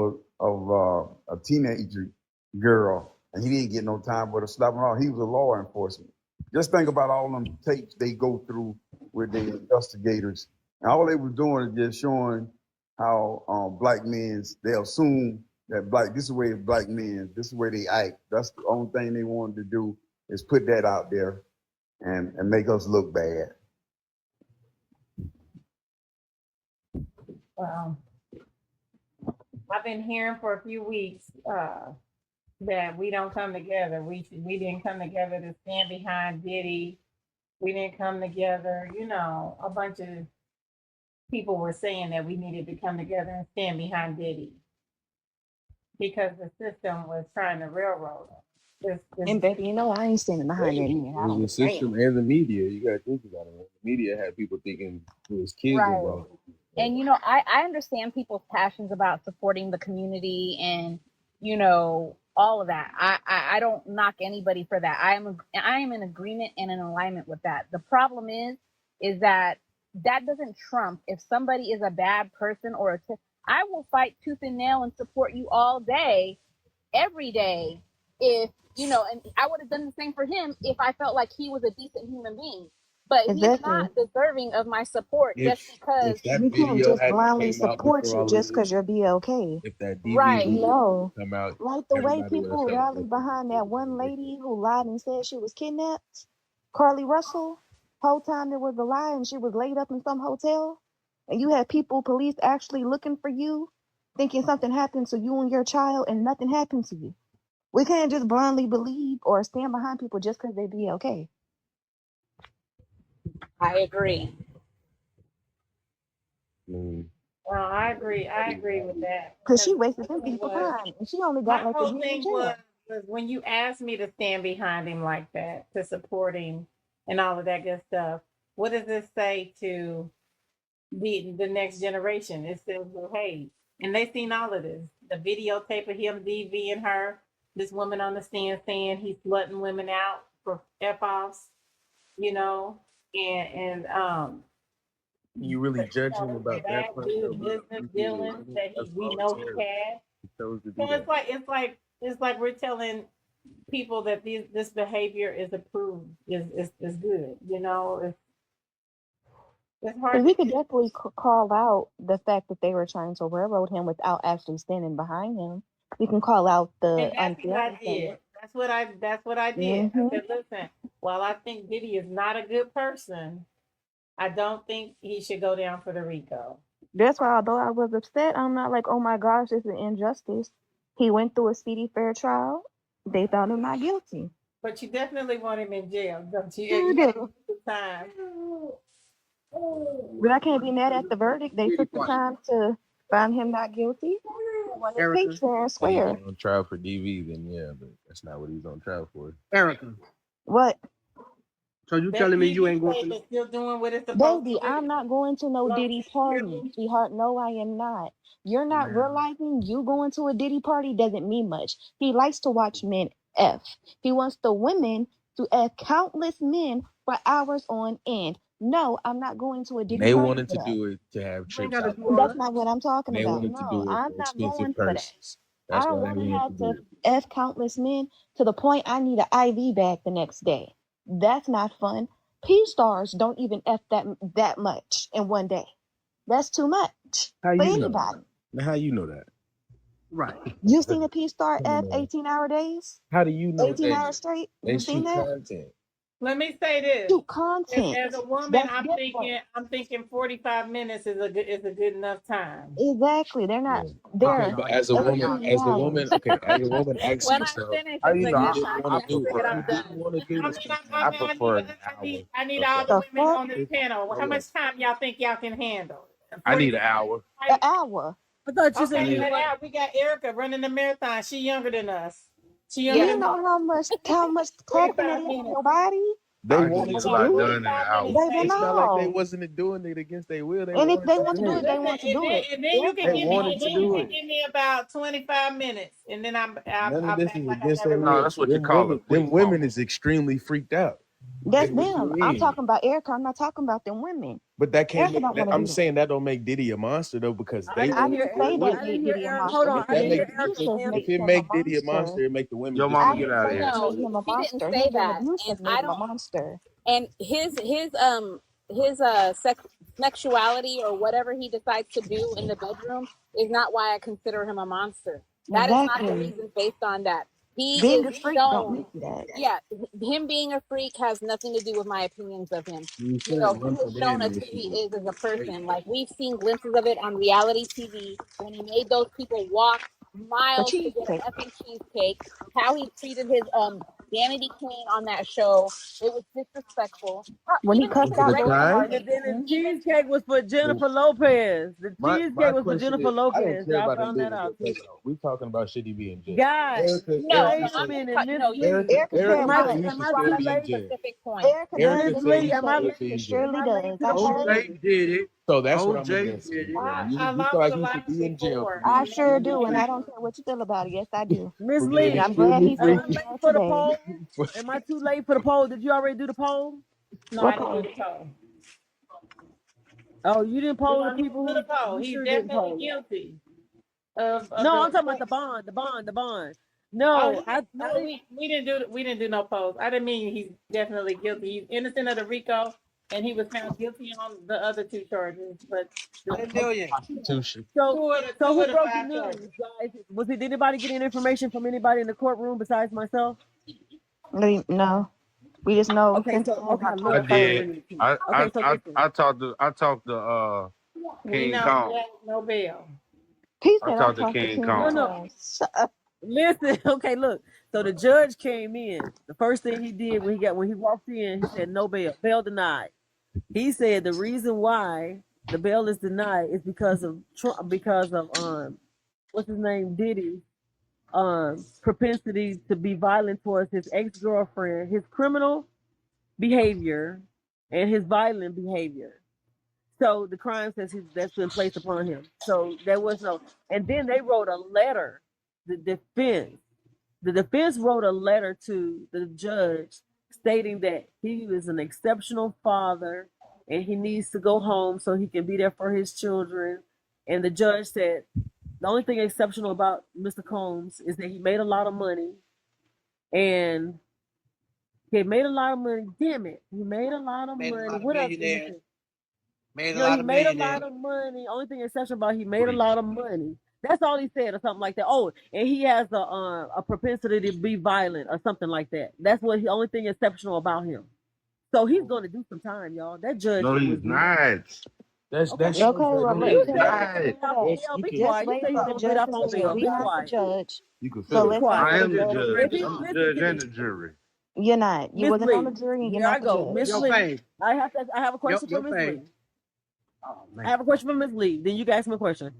M: a teenager girl, and he didn't get no time but a slap and all. He was a law enforcement. Just think about all them tapes they go through with the investigators, and all they was doing is just showing how black men, they assume that this is the way black men, this is the way they act. That's the only thing they wanted to do, is put that out there and make us look bad.
I: Well, I've been hearing for a few weeks that we don't come together. We didn't come together to stand behind Diddy. We didn't come together. A bunch of people were saying that we needed to come together and stand behind Diddy because the system was trying to railroad us.
G: And baby, I ain't standing behind that man. I
L: The
G: don't
L: system and the media, you got to think about it. The media had people thinking it was kids
K: Right.
L: involved.
K: And I understand people's passions about supporting the community and all of that. I don't knock anybody for that. I am in agreement and in alignment with that. The problem is that doesn't trump if somebody is a bad person I will fight tooth and nail and support you all day, every day, if and I would have done the same for him if I felt like he was a decent human being. But he's
G: Exactly.
K: not deserving of my support just because.
L: If that
G: You can't
L: video
G: just
L: hadn't
G: blindly
L: came out
G: support
L: before
G: you
L: all of
G: just
L: this,
G: because you're BLK.
L: if that
K: Right.
L: DVD
G: No.
L: come out,
G: Like the way
L: everybody would have
G: people rally
L: celebrated.
G: behind that one lady who lied and said she was kidnapped, Carly Russell. Whole time it was a lie and she was laid up in some hotel. And you had police actually looking for you, thinking something happened to you and your child, and nothing happened to you. We can't just blindly believe or stand behind people just because they BLK.
K: I agree.
I: Well, I agree. I agree with that.
G: Because she wasted them people
I: Was,
G: time. And she only
I: my
G: got like a
I: whole
G: year in
I: thing
G: jail.
I: was when you asked me to stand behind him like that, to support him and all of that good stuff. What does this say to the next generation? It says, well, hey, and they seen all of this. The videotape of him DVing her, this woman on the stand saying he's slutting women out for F-offs, and
L: You really judge him about
I: bad
L: that part,
I: good business dealings that we know he had.
L: chose to do
I: So
L: that.
I: it's like we're telling people that this behavior is approved, is good. It's hard.
G: But we could definitely call out the fact that they were trying to railroad him without actually standing behind him. We can call out the
I: And that's what I
G: unfairness of
I: did.
G: it.
I: That's what I did.
G: Mhm.
I: I said, listen, while I think Diddy is not a good person, I don't think he should go down for the RICO.
G: That's why, although I was upset, I'm not like, oh my gosh, it's an injustice. He went through a speedy fair trial. They found him not guilty.
I: But you definitely want him in jail, don't you?
G: You do.
I: Time.
G: But I can't be mad at the verdict. They took the time to find him not guilty. Want his face fair and
L: He's
G: square.
L: on trial for DV, then yeah, but that's not what he's on trial for.
H: Erica,
G: What?
H: so you telling me you ain't going
I: to
H: to?
I: still doing what it's supposed
G: Baby,
I: to do?
G: I'm not going to no Diddy party. Sweetheart, no, I am not. You're not realizing you going to a Diddy party doesn't mean much. He likes to watch men F. He wants the women to F countless men for hours on end. No, I'm not going to a Diddy
L: They
G: party
L: wanted
G: for
L: to
G: that.
L: do it to have trips
H: gotta
L: out
H: do
L: there.
G: That's not what I'm talking
L: They
G: about.
L: wanted to
G: No,
L: do it
G: I'm
L: for
G: not
L: expensive
G: going for that.
L: purses.
G: I
L: That's
G: don't
L: why they
G: want to
L: wanted
G: have
L: to do
G: to
L: it.
G: F countless men to the point I need an IV bag the next day. That's not fun. P-stars don't even F that much in one day. That's too much
L: How
G: for
L: you know?
G: anybody.
L: Now, how you know that?
H: Right.
G: You seen a P-star
L: Come
G: F
L: on, man.
G: 18-hour days?
L: How do you know
G: 18
L: that
G: hours straight?
L: they
G: You seen
L: shoot
G: that?
L: content?
I: Let me say this.
G: Shoot content.
I: As a woman,
G: That's
I: I'm
G: different.
I: thinking 45 minutes is a good enough time.
G: Exactly. They're not.
L: Yeah.
G: They're
L: But as a woman,
G: 18 hours.
L: okay, as a woman, ask
K: When I
L: yourself,
K: finish,
L: how
K: it's
L: you
K: a
L: know
K: good
L: you
K: time.
L: didn't want
K: That's
L: to do
K: it.
L: it?
K: I'm
L: You
K: done.
L: didn't want to do this.
J: I prefer an
I: I need
J: hour.
I: all the
G: The
I: women
G: fuck?
I: on this panel. How much time y'all think y'all can handle?
L: I need an hour.
G: An hour.
H: I thought you said
I: Okay,
H: you
I: but
H: didn't want.
I: now we got Erica running the marathon. She younger than us. She
G: Do
I: younger
G: you
I: than
G: know how much clapping it
I: 45
G: is on
I: minutes.
G: your body?
L: They
J: I can
L: wanted
J: get
L: to
J: a lot
L: do
J: done
L: it.
J: in an hour.
G: Baby,
L: It's not like they
G: no.
L: wasn't doing it against their will. They
G: And if
L: wanted
G: they
L: to
G: want to
L: do
G: do
L: it.
G: it, they want to do it.
I: And then you can
L: They
I: give me,
L: wanted to do it.
I: about 25 minutes, and then
L: None
I: I'll
L: of this
I: back
L: is
I: like I
L: against their
I: never
J: No,
L: will.
J: that's what you
L: Them
J: call a
L: women,
J: quick
L: them women
J: pump.
L: is extremely freaked out.
G: That's
L: What you
G: them. I'm
L: mean?
G: talking about Erica. I'm not talking about them women.
L: But that can't.
G: Erica don't want to
L: I'm
G: do that.
L: saying that don't make Diddy a monster though, because
H: I
L: they
H: didn't
G: I
L: wanted
H: hear
L: to
G: didn't
L: do
G: say
L: it
H: Erica.
L: with
G: that
H: I
L: him.
H: didn't
G: made
H: hear
G: Diddy a
H: Erica.
G: monster.
H: Hold
L: And
H: on.
L: if
G: What
H: I
G: I
L: that
H: didn't
G: said
H: hear
L: make
G: the
H: Erica
G: abusive
H: answer.
L: if
G: makes
L: it
G: him a
L: make Diddy a monster,
G: monster.
L: it make the women
J: Your
L: just
J: mama
G: I
L: as
J: get
G: didn't
J: out of
G: say
J: here.
G: that
K: No,
G: made him a
K: he didn't
G: monster.
K: say
G: Him being
K: that, and
G: abusive made
K: I
G: him a
K: don't.
G: monster.
K: And his sexuality or whatever he decides to do in the bedroom is not why I consider him a monster. That is not the
G: Exactly.
K: reason based on that. He
G: Being
K: is
G: a freak don't
K: shown,
G: make you that.
K: yeah, him being a freak has nothing to do with my opinions of him.
L: you
K: You
L: said
K: know, he
L: once a
K: is shown
L: man
K: as
L: is
K: who he is as a person. Like we've seen glimpses of it on reality TV when he made those people walk
G: A
K: miles to get
G: cheesecake.
K: an effing cheesecake. How he treated his Vanity Queen on that show, it was disrespectful.
G: When he
K: Even
G: cussed
K: treated
G: out
L: the
G: Rosa
K: regular
L: time.
H: And
K: women.
H: then the
G: Martin.
K: Even
H: cheesecake was for Jennifer Lopez. The
L: My
H: cheesecake was for
L: question
H: Jennifer
L: is, I don't
H: Lopez.
L: care
H: Y'all
L: about him
H: found
L: being
H: that
L: a
H: out
L: good
H: too.
L: person. We talking about should he be in jail?
H: God,
K: no,
L: Erica
K: no,
H: this
L: said,
K: I'm
H: been
K: just
H: in
K: no. You
H: mislead.
G: Erica
K: you
G: said
H: Am
L: Erica
H: I
G: what?
L: said he
H: am
L: should
H: I
K: brought
L: still
K: up
L: be
K: a
L: in
H: misleading?
L: jail.
K: specific point.
G: Erica does
L: Erica said
G: believe
L: he
H: Mislead?
L: should
H: Am
G: that
H: I
L: still
G: yes,
L: be
G: she
L: in jail.
H: am
G: surely
H: I
G: does.
H: making
G: I
H: a
J: No
H: point?
G: heard
J: state did it.
L: So that's what I'm
H: OJ
L: against.
H: did it.
I: I
L: You feel
I: lost
L: like
I: a
L: he
I: lot
L: should be in jail for
I: before.
G: I
L: being
G: sure do, and I
L: free.
G: don't care what you feel about it. Yes, I do.
H: Miss
L: For
H: Lee,
L: being
G: I'm
H: am
G: glad
L: extremely
G: he's
H: I
L: free.
G: free
H: late
G: today.
H: for the poll? Am I too late for the poll? Did you already do the poll?
I: No,
G: What
I: I didn't do
G: poll?
I: the poll.
H: Oh, you didn't
I: We
H: poll the
I: don't need
H: people
I: to
H: who
I: do the poll.
H: you
I: He's
H: sure didn't
I: definitely
H: poll it.
I: guilty of
H: No, I'm
I: the.
H: talking about the bond.
I: Oh
H: No, I
I: no,
H: didn't.
I: we didn't do no polls. I didn't mean he's definitely guilty. He's innocent of the RICO, and he was found guilty on the other two charges. But the,
H: Okay.
L: Constitution.
H: So,
I: two of
H: so who
I: the
H: broke the
I: 5
H: news,
I: charges.
H: guys? Did anybody get any information from anybody in the courtroom besides myself?
G: No, we just know
H: Okay,
G: since
H: so okay, I
J: I
H: look
G: October
J: did.
G: 3rd.
H: Okay, so listen.
J: I talked to
I: We
J: King
I: know
J: Kong.
I: he has no bail.
G: He
J: I
G: said I
J: talked to
G: talked to
J: King
G: King
H: No,
J: Kong.
H: no.
G: Charles.
H: Listen, okay, look. So the judge came in. The first thing he did when he walked in, he said no bail, bail denied. He said the reason why the bail is denied is because of what's his name, Diddy, propensity to be violent towards his ex-girlfriend, his criminal behavior, and his violent behavior. So the crime that's been placed upon him. So there was no, and then they wrote a letter. The defense wrote a letter to the judge stating that he was an exceptional father and he needs to go home so he can be there for his children. And the judge said the only thing exceptional about Mr. Combs is that he made a lot of money, and he made a lot of money. Damn it, he made a lot of money. What else? Made a You know, lot he of made a millionaires. lot of money. Only thing exceptional about he made a lot of money. That's all he said, or something like that. Oh, and he has a propensity to be violent, or something like that. That's what the only thing exceptional about him. So he's going to do some time, y'all. That judge
J: No,
H: was
J: he's not.
L: That
H: okay.
L: shows
G: Okay,
L: that
G: well,
H: You
J: He's
H: said
G: let's
H: he's
J: not.
H: going to get off
G: wait
H: bail.
L: you
H: Be
L: can
G: just
H: quiet. You
G: wait
H: say he's
G: for the
H: going to get
G: judge
H: off
G: to
H: on
G: say
H: bail.
G: we
H: Be
G: not the
H: quiet.
G: judge.
J: You can
G: So
J: feel it.
G: let's wait
J: I
G: for the
J: am the
G: judge to
J: judge.
G: say
H: If he,
J: I'm the
H: listen
J: judge
H: to
J: and
H: me,
J: the jury.
G: you're not. You
H: Miss
G: wasn't on the
H: Lee.
G: jury and you're
H: Here I
G: not the
H: go, Miss
G: judge.
H: Lee. I have a question for Miss Lee.
L: Oh
H: I
L: man.
H: have a question for Miss Lee. Then you can ask me a question.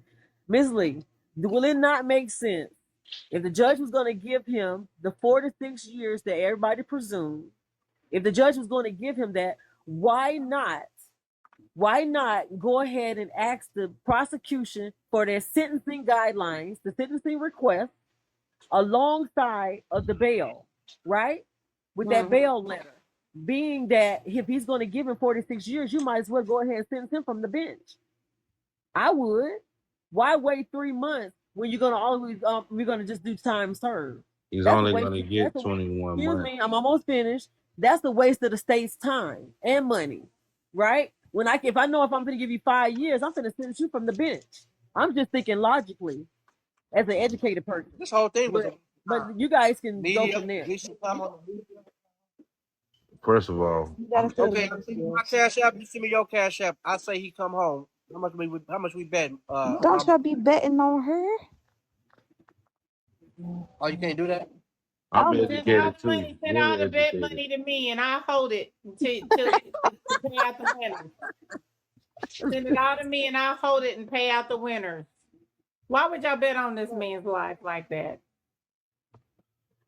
H: Miss Lee, will it not make sense if the judge was going to give him the 4 to 6 years that everybody presumed? If the judge was going to give him that, why not? Why not go ahead and ask the prosecution for their sentencing guidelines, the sentencing request, alongside of the bail, right? With that bail letter, being that if he's going to give him 46 years, you might as well go ahead and sentence him from the bench. I would. Why wait 3 months when you're gonna always we're gonna just do time served?
J: He's
H: That's a
J: only
H: waste.
J: going to get 21
H: Excuse
J: months.
H: me, I'm almost finished. That's the waste of the state's time and money, right? If I know if I'm gonna give you 5 years, I'm gonna sentence you from the bench. I'm just thinking logically as an educated person. This whole thing was, but you guys can go from there.
J: First of all,
G: You gotta say
H: Okay, my cash app. You send me your cash app. I say he come home. How much we bet?
G: don't you gotta be betting on her?
H: Oh, you can't do that.
J: I'm
I: Send all
J: educated
I: the
J: too.
I: money, send all
J: Very
I: the bet
J: educated.
I: money to me, and I'll hold it to pay out the winners. Send it all to me, and I'll hold it and pay out the winners. Why would y'all bet on this man's life like that?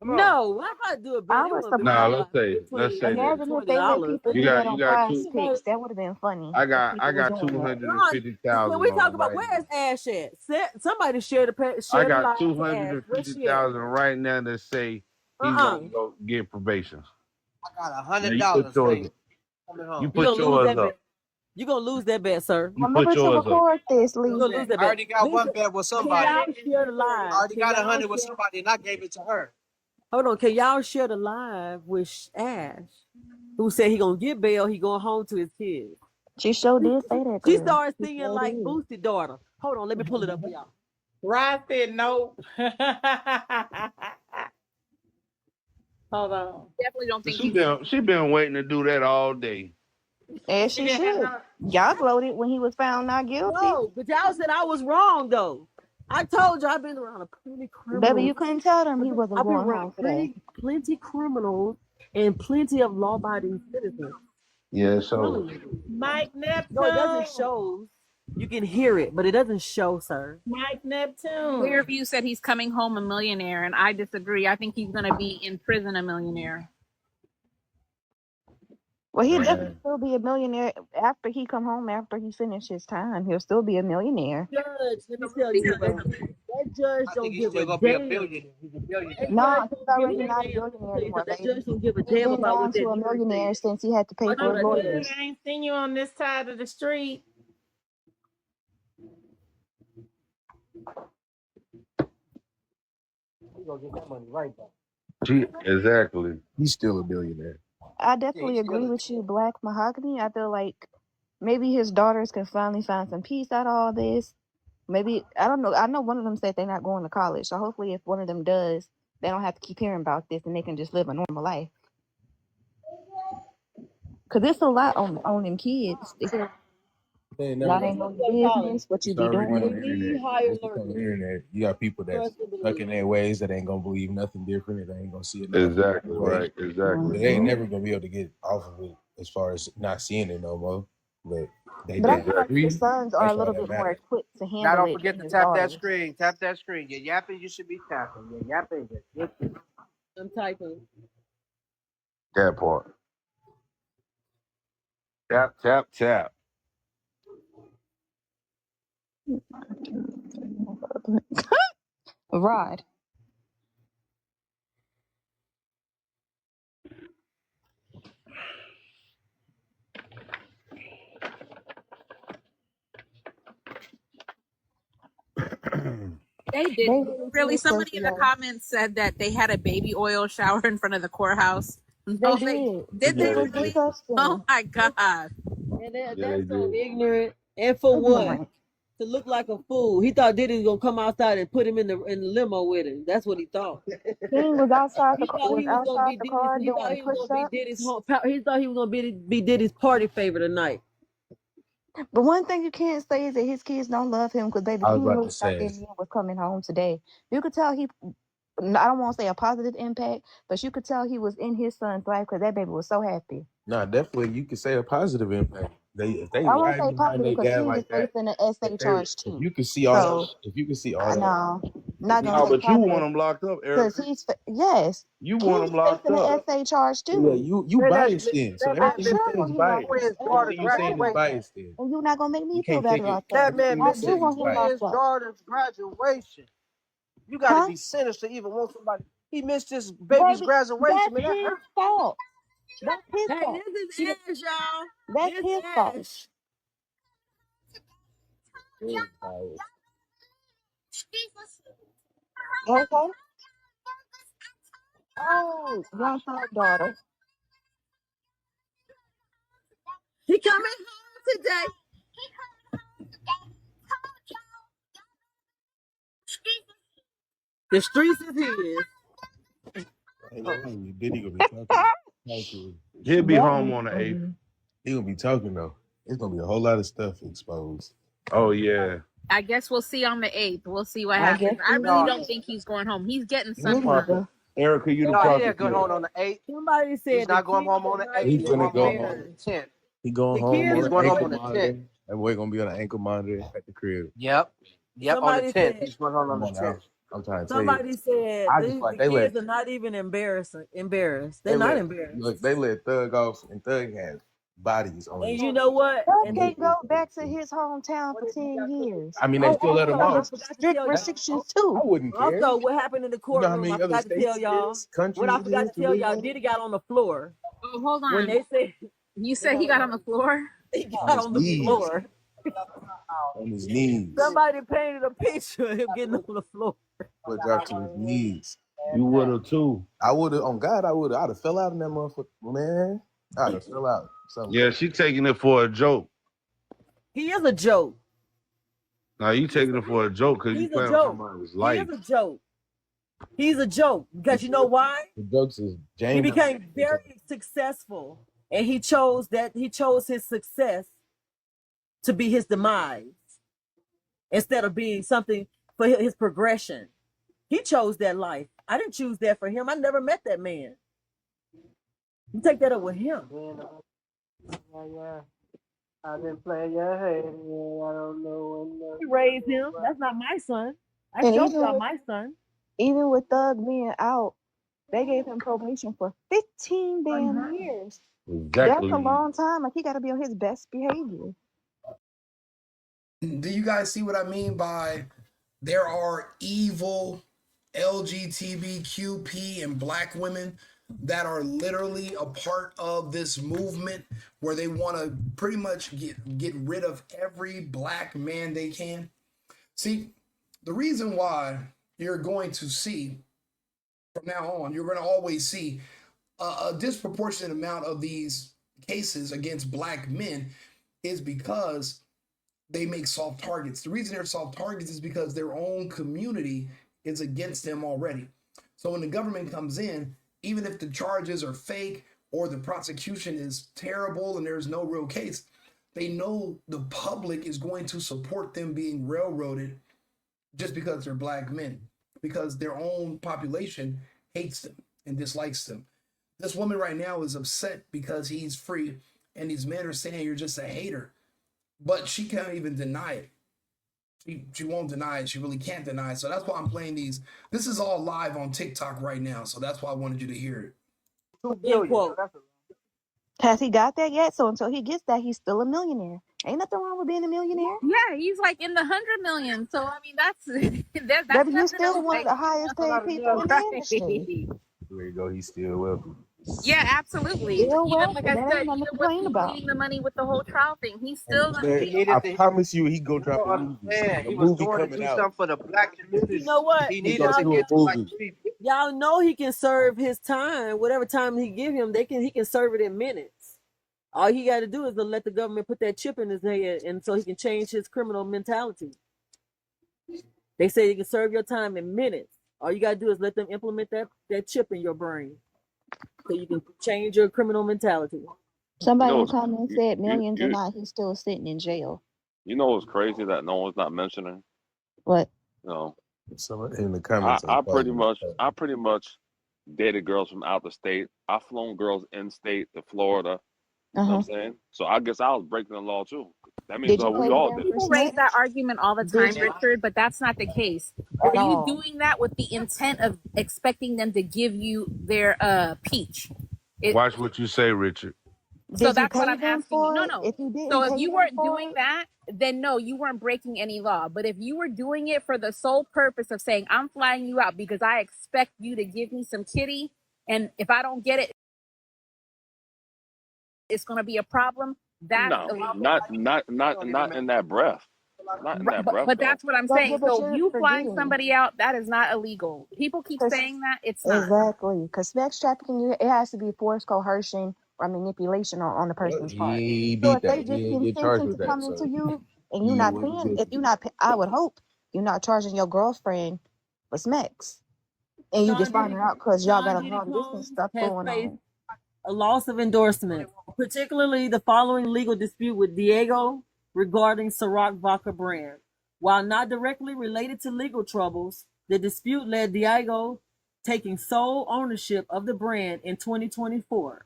H: No, I gotta do a bet.
G: I
H: It
G: was
H: would be
J: Nah,
G: surprised.
J: let's say this.
G: Imagine if they let people
J: You
G: do that
J: got
G: on
J: you got
G: prize
J: two.
G: picks. That would have been funny.
J: I
G: if
J: got
G: people was doing that.
J: 250,000
H: When we
J: on
H: talk
J: it
H: about
J: right
H: where's
J: now.
H: Ash at? Somebody share the
J: I
H: live
J: got
H: to Ash. Where's she at?
J: 250,000 right now that say he's gonna go get probation.
H: I got
J: Now,
H: $100.
J: You put yours up.
H: You're gonna lose that bet, sir.
J: You
G: Remember
J: put
G: to
J: yours up.
G: record this,
H: You're
G: Lee.
H: gonna lose that bet.
N: I already got one
H: Listen,
N: bet with
H: can
N: somebody.
H: y'all share the live?
N: I already
H: Can
N: got
H: y'all
N: 100 with
H: share-
N: somebody, and I gave it to her.
H: Hold on, can y'all share the live with Ash, who said he gonna get bail, he going home to his kids.
G: She sure did say that.
H: She
G: Girl.
H: started
G: She
H: singing
G: sure
H: like
G: did.
H: Boosted daughter. Hold on, let me pull it up for y'all.
I: Rod said no. Hold on.
K: Definitely don't think
J: She been waiting to do that all day.
G: As she should. Y'all gloated when he was found not guilty.
H: No, but y'all said I was wrong though. I told you I've been around a plenty criminals.
G: Baby, you couldn't tell them he wasn't
H: I've been
G: going
H: around
G: home today.
H: plenty criminals and plenty of law-abiding citizens.
J: Yeah, so
I: Mike Neptune.
H: No, it doesn't show. You can hear it, but it doesn't show, sir.
I: Mike Neptune.
K: Clearview said he's coming home a millionaire, and I disagree. I think he's going to be in prison a millionaire.
G: Well, he definitely
J: Man.
G: still be a millionaire after he come home after he finish his time. He'll still be a millionaire.
H: Judge, let me tell you, that judge
B: I think
H: don't
B: he's
H: give a
B: still gonna be a
H: damn.
B: billionaire. He's a billionaire.
H: That
G: No,
H: judge
G: he's
H: don't give a
G: already
H: damn.
G: not a
H: Let me
G: billionaire
H: tell you
G: anymore,
H: something. That
G: baby.
H: judge don't give a
G: He's
H: damn
G: been
H: about
G: down
H: what
G: to
H: that
G: a
H: nigga
G: millionaire
H: said.
G: since he had to pay
H: Watch
G: for
H: what
G: his
H: I tell
I: Dude,
H: you.
G: lawyers.
I: I ain't seen you on this side of the street.
B: He's gonna get that money right back.
J: Exactly.
L: He's still a billionaire.
G: I
B: Yeah,
G: definitely
B: he's still
G: agree
B: a,
G: with you, Black Mahogany. I feel like maybe his daughters can finally find some peace out of all this. Maybe I don't know. I know one of them said they're not going to college, so hopefully, if one of them does, they don't have to keep hearing about this and they can just live a normal life. Cause it's a lot on them kids. To hear,
L: They ain't never
G: y'all
L: gonna.
G: ain't know
H: Go to
G: your
H: college.
G: business, what you
L: It's
G: be
L: already on
H: They
L: the
G: doing.
H: need
L: internet.
H: higher
L: It's just on the
H: learning.
L: internet. You got people that's
H: Trust and
L: stuck in
H: believe.
L: their ways that ain't gonna believe nothing different. They ain't gonna see it no other
J: Exactly
L: way.
J: right. Exactly.
L: They ain't
G: Mhm.
L: never gonna be able to get off of it as far as not seeing it no more. But they
G: But I
L: did
G: feel like
J: Exactly.
G: his
L: agree.
G: sons are a
L: That's all
G: little
L: that
G: bit more
L: matters.
G: equipped to
B: now
G: handle
B: don't
G: it
B: forget
G: than
B: to
G: his
B: tap that
G: daughters.
B: screen. Tap that screen. You're yapping, you should be tapping. You're yapping, you're yapping.
H: I'm typing.
J: That part. Tap, tap, tap.
G: Rod.
K: They did.
G: They really
K: Really,
G: did cuss
K: somebody in the
G: today.
K: comments said that they had a baby oil shower in front of the courthouse.
G: They
K: No, they
G: did.
K: did.
J: Yeah,
K: They
G: It
J: they
G: was
J: did.
K: really? Oh
G: disgusting.
K: my god!
H: And
J: Yeah, they
H: that's so
J: did.
H: ignorant. And for what?
G: Ignorant.
H: To look like a fool. He thought Diddy was gonna come outside and put him in the limo with him. That's what he thought.
G: King was outside the
H: He thought
G: was
H: he was gonna
G: outside
H: be
G: the
H: Diddy's.
G: car
H: He thought
G: doing
H: he was gonna be Diddy's
G: push-ups.
H: home. He thought he was gonna be Diddy's party favor tonight.
G: But one thing you can't say is that his kids don't love him because baby
L: I was
G: King
L: about
G: really
L: to
G: thought
L: say,
G: that man was coming home today. You could tell he. I don't want to say a positive impact, but you could tell he was in his son's life because that baby was so happy.
L: nah, definitely you could say a positive impact. If they
G: I won't
L: ride
G: say
L: behind
G: positive
L: their
G: because
L: dad
G: King is
L: like that,
G: facing an essay charge
L: if
G: too.
L: you could see all that,
G: So
L: if you could see all that,
G: no,
L: if
G: not
L: he,
G: gonna
J: No,
G: say
J: but you want
G: positive
J: them locked up,
G: because
J: Erica.
G: yes,
J: You want
G: King
J: them
G: is
J: locked
G: facing an
J: up.
G: essay charge
L: yeah,
G: too.
L: you
B: Man,
L: biased then. So
B: that man
G: I'm
L: everything you
B: been
L: say
G: sure
L: is
G: he
B: before
G: was,
L: biased.
B: his
G: and
B: daughter's
L: Everything you saying is
B: graduation.
L: biased then.
G: you're not gonna make
L: You
G: me feel
L: can't
G: better
L: take it.
G: about that.
B: That man
L: Everything you
G: I
B: missed
L: say
G: do
B: his
L: is
G: want him
L: biased.
G: locked
B: his
G: up,
B: daughter's graduation. You got to
G: huh?
B: be sinister to even want somebody. He missed his baby's
G: Baby,
B: graduation,
G: that's
B: man. That
G: his
B: hurt.
G: fault. That's his
H: Hey,
G: fault.
H: this
G: See,
H: is Ash, y'all.
G: that's
H: This
G: his fault.
H: Ash.
L: It is biased.
G: Okay. Oh, young thug daughter.
H: He coming home today. The streets is his.
L: I ain't gonna lie to you. Diddy gonna be talking
J: He'll
L: shit.
J: be
G: That
J: home
G: is
J: on the 8th.
G: funny.
L: He gonna be talking though. It's gonna be a whole lot of stuff exposed.
J: Oh, yeah.
K: I guess we'll see on the 8th. We'll see what
G: I guess
K: happens. I
G: we
K: really
B: No,
K: don't
G: will.
K: think he's going home. He's getting
L: You the
G: Me
K: something.
L: prophet.
G: neither.
J: Erica, you the
B: no, he ain't going
J: prosecutor.
B: home on the 8th.
H: Somebody
B: He's
H: said the
B: not going
H: kids
B: home
H: are
B: on the
H: not
B: 8th.
L: He's
B: He's
H: even
L: gonna
B: going home
L: go
B: on
L: home.
B: the 10th.
L: He going
H: The
L: home
H: kids
L: on
B: He's
L: an
B: going home
L: ankle
B: on the
H: are
B: 10th.
L: monitor. That boy gonna be on an ankle monitor at the crib.
B: Yep. Yep, on the
H: somebody
B: 10th.
H: said
B: He's going home on
L: Come
B: the
L: on now.
B: 10th.
L: I'm trying to tell you.
H: somebody said
L: I just
H: the
L: like they let
H: kids are not even embarrassed. They're
L: they
H: not
L: let
H: embarrassed.
L: look, they let Thug off and Thug had bodies on
H: And
L: his
H: you know what?
G: Thug
H: And
G: can't
H: he
G: go back to his hometown for 10 years.
L: I mean they
H: oh
L: still let him
G: Under
H: I
L: off.
H: forgot to
G: strict
H: tell y'all.
G: restrictions too.
L: I wouldn't care.
H: Also, what happened in the
L: You know how
H: courtroom? I
L: many other
H: forgot to tell
L: states it
H: y'all.
L: is,
H: What
L: countries
H: I
L: it
H: forgot
L: is
H: to
L: to
H: tell
L: live
H: y'all,
L: in?
H: Diddy got on the floor
K: Oh, hold
H: when
K: on.
H: they said
K: You said he got on the floor?
H: he
L: On
H: got
L: his
H: on the
L: knees.
H: floor.
L: On his knees.
H: Somebody painted a picture of him getting on the floor.
L: Would drop to his knees.
J: You would have, too.
L: I would have on God, I'd have fell out in that motherfucker, man. I'd have fell out. Something
J: Yeah, she taking it for a joke.
H: He is a joke.
J: Now, you taking it for a joke because you
H: He's a
J: playing with
H: joke.
J: somebody's
H: He is
J: life.
H: a joke. He's a joke because you know why?
L: the jokes is
H: He
L: James.
H: became very successful, and he chose his success to be his demise instead of being something for his progression. He chose that life. I didn't choose that for him. I never met that man. You take that up with him.
B: Yeah. I've been playing your head. Yeah, I don't know when.
H: He raised him. That's not my son. I
G: And
H: showed y'all my son.
G: even with Thug being out, they gave him probation for 15 damn years. That's
J: Exactly.
G: a long time. Like he got to be on his best behavior.
E: Do you guys see what I mean by there are evil LGBTQP and black women that are literally a part of this movement where they want to pretty much get rid of every black man they can? See, the reason why you're going to see from now on, you're going to always see a disproportionate amount of these cases against black men is because they make soft targets. The reason they're soft targets is because their own community is against them already. So when the government comes in, even if the charges are fake or the prosecution is terrible and there's no real case, they know the public is going to support them being railroaded just because they're black men, because their own population hates them and dislikes them. This woman right now is upset because he's free and these men are saying you're just a hater. But she can't even deny it. She won't deny it. She really can't deny it. So that's why I'm playing these. This is all live on TikTok right now. So that's why I wanted you to hear it.
H: 2 billion.
G: Quote. Has he got that yet? So until he gets that, he's still a millionaire. Ain't nothing wrong with being a millionaire.
K: Yeah, he's like in the 100 million. So I mean, that's
G: Baby, you're
K: nothing
G: still
K: else.
G: one of the highest paid people in the industry.
L: There you go. He's still wealthy.
K: Yeah, absolutely.
G: Still
K: Even like
G: wealthy.
K: I
G: That
K: said,
G: ain't nothing
K: even
G: to
K: with
G: complain about.
K: needing the money with the whole trial thing, he's still
L: Man, I promise you, he gonna drop a movie. A
N: He was
L: movie
N: doing to
L: coming
N: do
L: out.
N: something for the black community.
H: You know what?
N: He
L: He
N: needed
L: gonna
N: to
L: do
N: get
L: a
N: to like
L: movie.
N: people.
H: Y'all know he can serve his time, whatever time he give him. He can serve it in minutes. All he got to do is to let the government put that chip in his head, and so he can change his criminal mentality. They say you can serve your time in minutes. All you got to do is let them implement that chip in your brain, so you can change your criminal mentality.
G: Somebody in the
O: It's
G: comments
O: you,
G: said
O: you
G: millions or
O: you
G: not, he's still sitting in jail.
O: you know what's crazy that no one's not mentioning?
G: What?
O: You know,
L: Some in the
O: I,
L: comments are
O: I pretty
L: funny.
O: much I pretty much dated girls from out the state. I flown girls in state to Florida. You know what I'm saying? So I guess I was breaking the law too. That means
G: Did you
O: we
G: play with
O: all
G: them
O: did
G: for
O: it.
K: people raise that
G: snacks?
K: argument all the
G: Did
K: time,
G: you?
K: Richard, but that's not the case.
G: At
K: Are you
G: all.
K: doing that with the intent of expecting them to give you their peach?
J: Watch what you say, Richard.
K: So
G: Did you
K: that's what
G: pay
K: I'm
G: them
K: asking you.
G: for
K: No,
G: it?
K: no.
G: If you
K: So
G: didn't
K: if
G: pay
K: you
G: them
K: weren't
G: for
K: doing
G: it,
K: that, then no, you weren't breaking any law. But if you were doing it for the sole purpose of saying, I'm flying you out because I expect you to give me some kitty, and if I don't get it, it's going to be a problem, that's
O: No,
K: illegal.
O: not in that breath. Not in that breath
K: But
O: though.
K: that's what I'm saying.
G: but
K: So
G: you're
K: you flying
G: forgetting.
K: somebody out, that is not illegal. People keep saying that, it's not.
G: Exactly. Because sex trafficking, it has to be forced coercion or manipulation on the person's part.
L: He
G: So
L: beat
G: if they
L: that.
G: just
L: He ain't get charged
G: consenting
L: with
G: to
L: that,
G: come
L: so
G: into you and you're
L: he
G: not
L: wasn't
G: paying, if
L: guilty.
G: you're not, I would hope you're not charging your girlfriend for smacks. And you just finding out because y'all got a long distance stuff
H: Has
G: going
H: faced
G: on.
H: a loss of endorsement, particularly the following legal dispute with Diego regarding Ciroc vodka brand. While not directly related to legal troubles, the dispute led Diego taking sole ownership of the brand in 2024.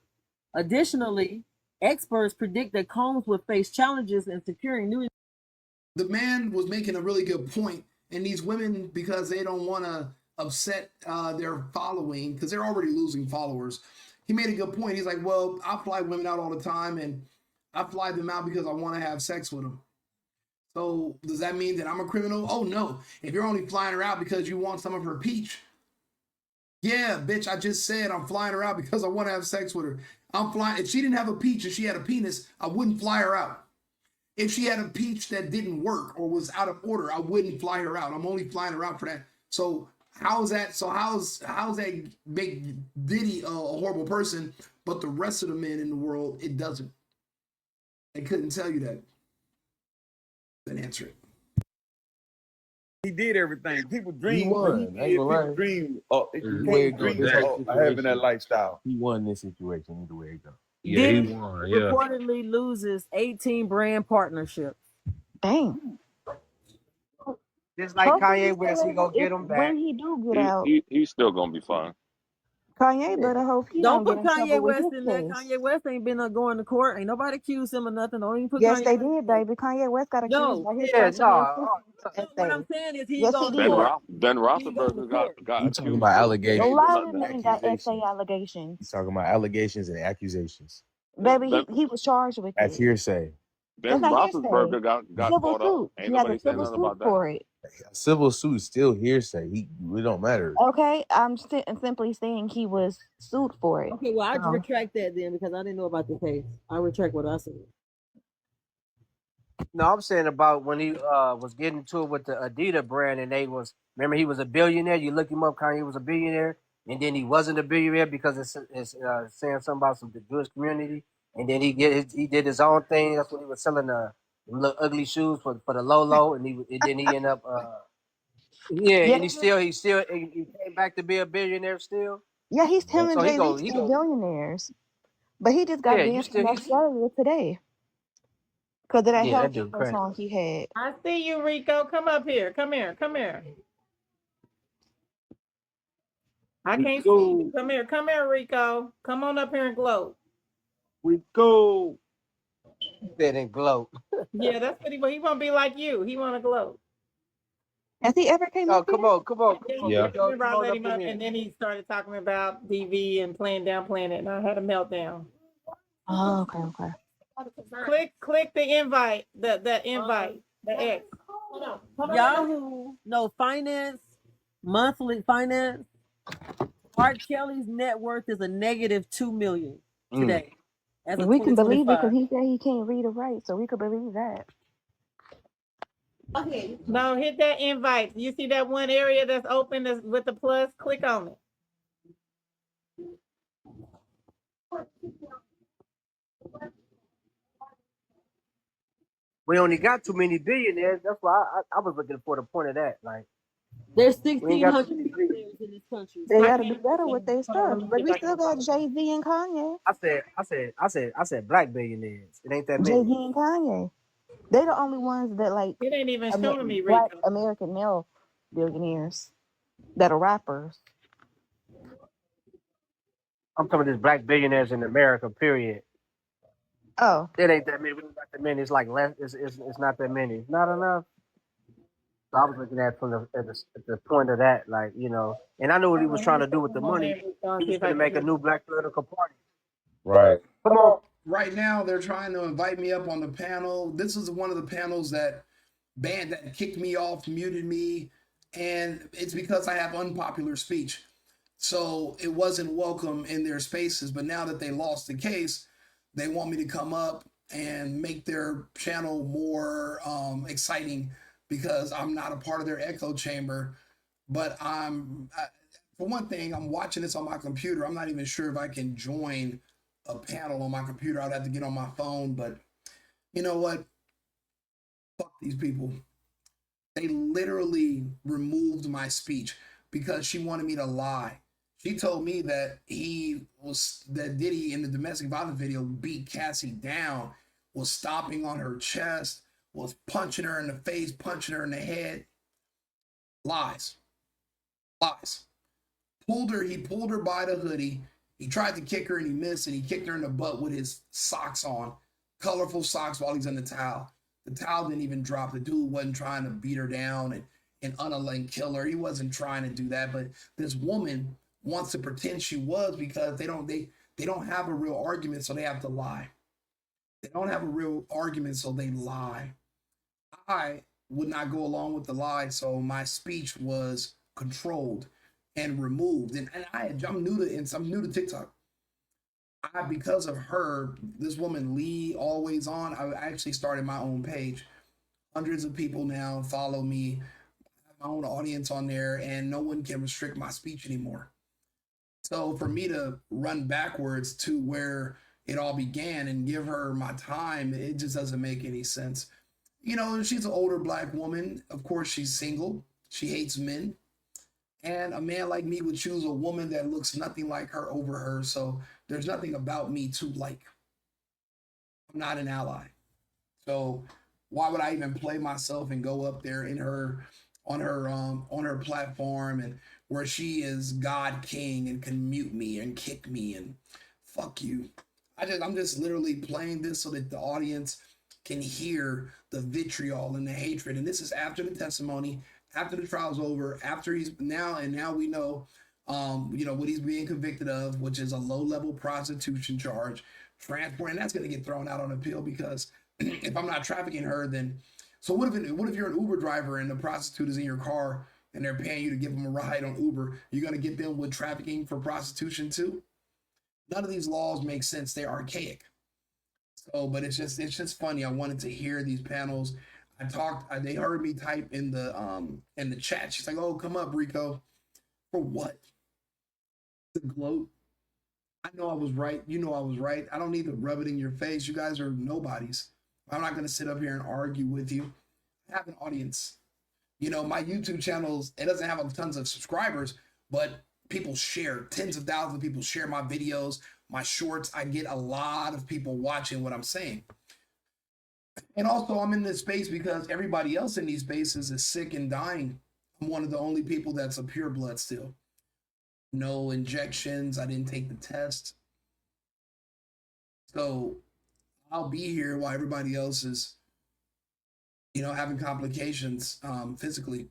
H: Additionally, experts predict that Combs will face challenges in securing new.
E: The man was making a really good point, and these women, because they don't want to upset their following, because they're already losing followers, he made a good point. He's like, well, I fly women out all the time, and I fly them out because I want to have sex with them. So does that mean that I'm a criminal? Oh no. If you're only flying her out because you want some of her peach, yeah, bitch, I just said I'm flying her out because I want to have sex with her. I'm flying. If she didn't have a peach and she had a penis, I wouldn't fly her out. If she had a peach that didn't work or was out of order, I wouldn't fly her out. I'm only flying her out for that. So how's that? So how's that make Diddy a horrible person, but the rest of the men in the world, it doesn't? They couldn't tell you that. Then answer it.
M: He did everything. People
L: He
M: dream.
L: won.
M: He
L: I ain't
M: did.
L: gonna
M: People
L: lie.
M: dream.
L: Either
M: You
L: way it
M: can't
L: go,
M: dream
L: this whole
M: of having that
L: situation,
M: lifestyle.
L: he won this situation. Either way it go.
J: Yeah, he
H: Diddy
J: won. Yeah.
H: reportedly loses 18 brand partnerships.
G: Dang.
N: Just like
G: Hopefully
N: Kanye
G: he's
N: West, he
G: still able,
N: gonna
G: if
N: get him
G: when
N: back.
G: he do get out,
O: He's still gonna be fine.
G: Kanye better hope he
H: Don't
G: don't get
H: put
G: in trouble
H: Kanye
G: with
H: West
G: his
H: in that.
G: case.
H: Kanye West ain't been going to court. Ain't nobody accused him of nothing. Don't even put
G: Yes,
H: Kanye
G: they
H: West in
G: did,
H: that.
G: baby. Kanye West got accused
H: No,
G: by his
N: Yeah,
G: personal
N: no.
G: assistant.
H: no. What I'm saying is he
G: Yes,
H: go
G: he
H: to
G: did.
H: court.
O: Ben
H: He go to
O: Roethlisberger
H: court.
O: got
L: You talking
O: accused
L: about
O: too, and
G: A
O: he
L: allegations?
O: did
G: lot
O: nothing
G: of
O: to
G: men
O: him.
G: got SA
L: Accusations. You
G: allegations.
L: talking about allegations and accusations?
G: Baby, he was charged with
L: That's
G: it.
L: hearsay.
G: That's
O: Ben
G: not hearsay.
O: Roethlisberger got
G: Civil
O: caught up.
G: suit.
O: Ain't
G: He has a
O: nobody said
G: civil
O: nothing
G: suit
O: about that.
G: for it.
L: A civil suit is still hearsay. It don't matter.
G: Okay, I'm simply saying he was sued for it.
H: Okay, well, I
G: So,
H: retract that then because I didn't know about the case. I retract what I said.
N: No, I'm saying about when he was getting to it with the Adidas brand, and remember he was a billionaire. You look him up, Kanye was a billionaire, and then he wasn't a billionaire because it's saying something about the Jewish community, and then he did his own thing. That's when he was selling the little ugly shoes for the low, and then he ended up
G: yeah,
N: and he came back to be a billionaire still.
G: yeah, he's him and
N: So
G: Jay-Z still billionaires. But he just got banned from Australia today because of that
N: that
G: health
N: dude crazy.
G: song he had.
I: I see you, Rico. Come up here. Come here. Come here. I can't see you. Come here. Come here, Rico. Come on up here and gloat.
N: Rico. He said and gloat.
I: Yeah, that's what he want. He want to be like you. He want to gloat.
G: Has he ever came up
N: come
G: here?
N: on.
I: Yeah. Remember, I let him up, and then he started talking about DV and playing down Planet, and I had a meltdown.
G: Oh, okay.
I: Click the invite, the invite, the X.
H: Yahoo, no finance, monthly finance. R. Kelly's net worth is a negative $2 million today. As of
G: We can believe it because
H: 2025.
G: he said he can't read or write, so we could believe that.
I: Okay. No, hit that invite. You see that one area that's open with the plus? Click on it.
N: We only got too many billionaires. That's why I was looking for the point of that. Like,
H: there's
N: we ain't got
H: 1,600 billionaires in this country.
G: They got to do better with their stuff, but we still got Jay-Z and Kanye.
N: I said black billionaires. It ain't that many.
G: Jay-Z and Kanye. They the only ones that like.
I: It ain't even showing me,
G: black
I: Rico.
G: American male billionaires that are rappers.
N: I'm talking about this black billionaires in America. Period.
G: Oh,
N: It ain't that many. We don't got that many. It's like less. It's not that many. It's not enough. So I was looking at from the point of that, like, you know, and I knew what he was trying to do with the money. He was going to make a new black political party.
L: Right.
N: Come on.
E: Right now, they're trying to invite me up on the panel. This is one of the panels that kicked me off, muted me, and it's because I have unpopular speech. So it wasn't welcome in their spaces. But now that they lost the case, they want me to come up and make their channel more exciting because I'm not a part of their echo chamber. But for one thing, I'm watching this on my computer. I'm not even sure if I can join a panel on my computer. I'd have to get on my phone. But you know what? Fuck these people. They literally removed my speech because she wanted me to lie. She told me that Diddy in the domestic violence video beat Cassie down, was stomping on her chest, was punching her in the face, punching her in the head. Lies. He pulled her by the hoodie. He tried to kick her and he missed, and he kicked her in the butt with his socks on, colorful socks while he's in the towel. The towel didn't even drop. The dude wasn't trying to beat her down and unalive kill her. He wasn't trying to do that. But this woman wants to pretend she was because they don't have a real argument, so they have to lie. They don't have a real argument, so they lie. I would not go along with the lie, so my speech was controlled and removed. And I'm new to TikTok. Because of her, this woman Lee Always On, I actually started my own page. Hundreds of people now follow me. I have my own audience on there, and no one can restrict my speech anymore. So for me to run backwards to where it all began and give her my time, it just doesn't make any sense. You know, she's an older black woman. Of course, she's single. She hates men. And a man like me would choose a woman that looks nothing like her over her. So there's nothing about me to like. I'm not an ally. So why would I even play myself and go up there on her platform and where she is God King and can mute me and kick me and fuck you. I'm just literally playing this so that the audience can hear the vitriol and the hatred. And this is after the testimony, after the trial's over, after now we know what he's being convicted of, which is a low-level prostitution charge, transport, and that's going to get thrown out on appeal because if I'm not trafficking her, then so what if you're an Uber driver and the prostitute is in your car and they're paying you to give them a ride on Uber? You're going to get them with trafficking for prostitution too? None of these laws make sense. They're archaic. So, but it's just funny. I wanted to hear these panels. They heard me type in the chat. She's like, "Oh, come up, Rico." For what? The gloat. I know I was right. You know I was right. I don't need to rub it in your face. You guys are nobodies. I'm not going to sit up here and argue with you. I have an audience. You know, my YouTube channels, it doesn't have tons of subscribers, but people share. Tens of thousands of people share my videos, my shorts. I get a lot of people watching what I'm saying. And also, I'm in this space because everybody else in these spaces is sick and dying. I'm one of the only people that's a pure blood still. No injections. I didn't take the test. So I'll be here while everybody else is, you know, having complications physically.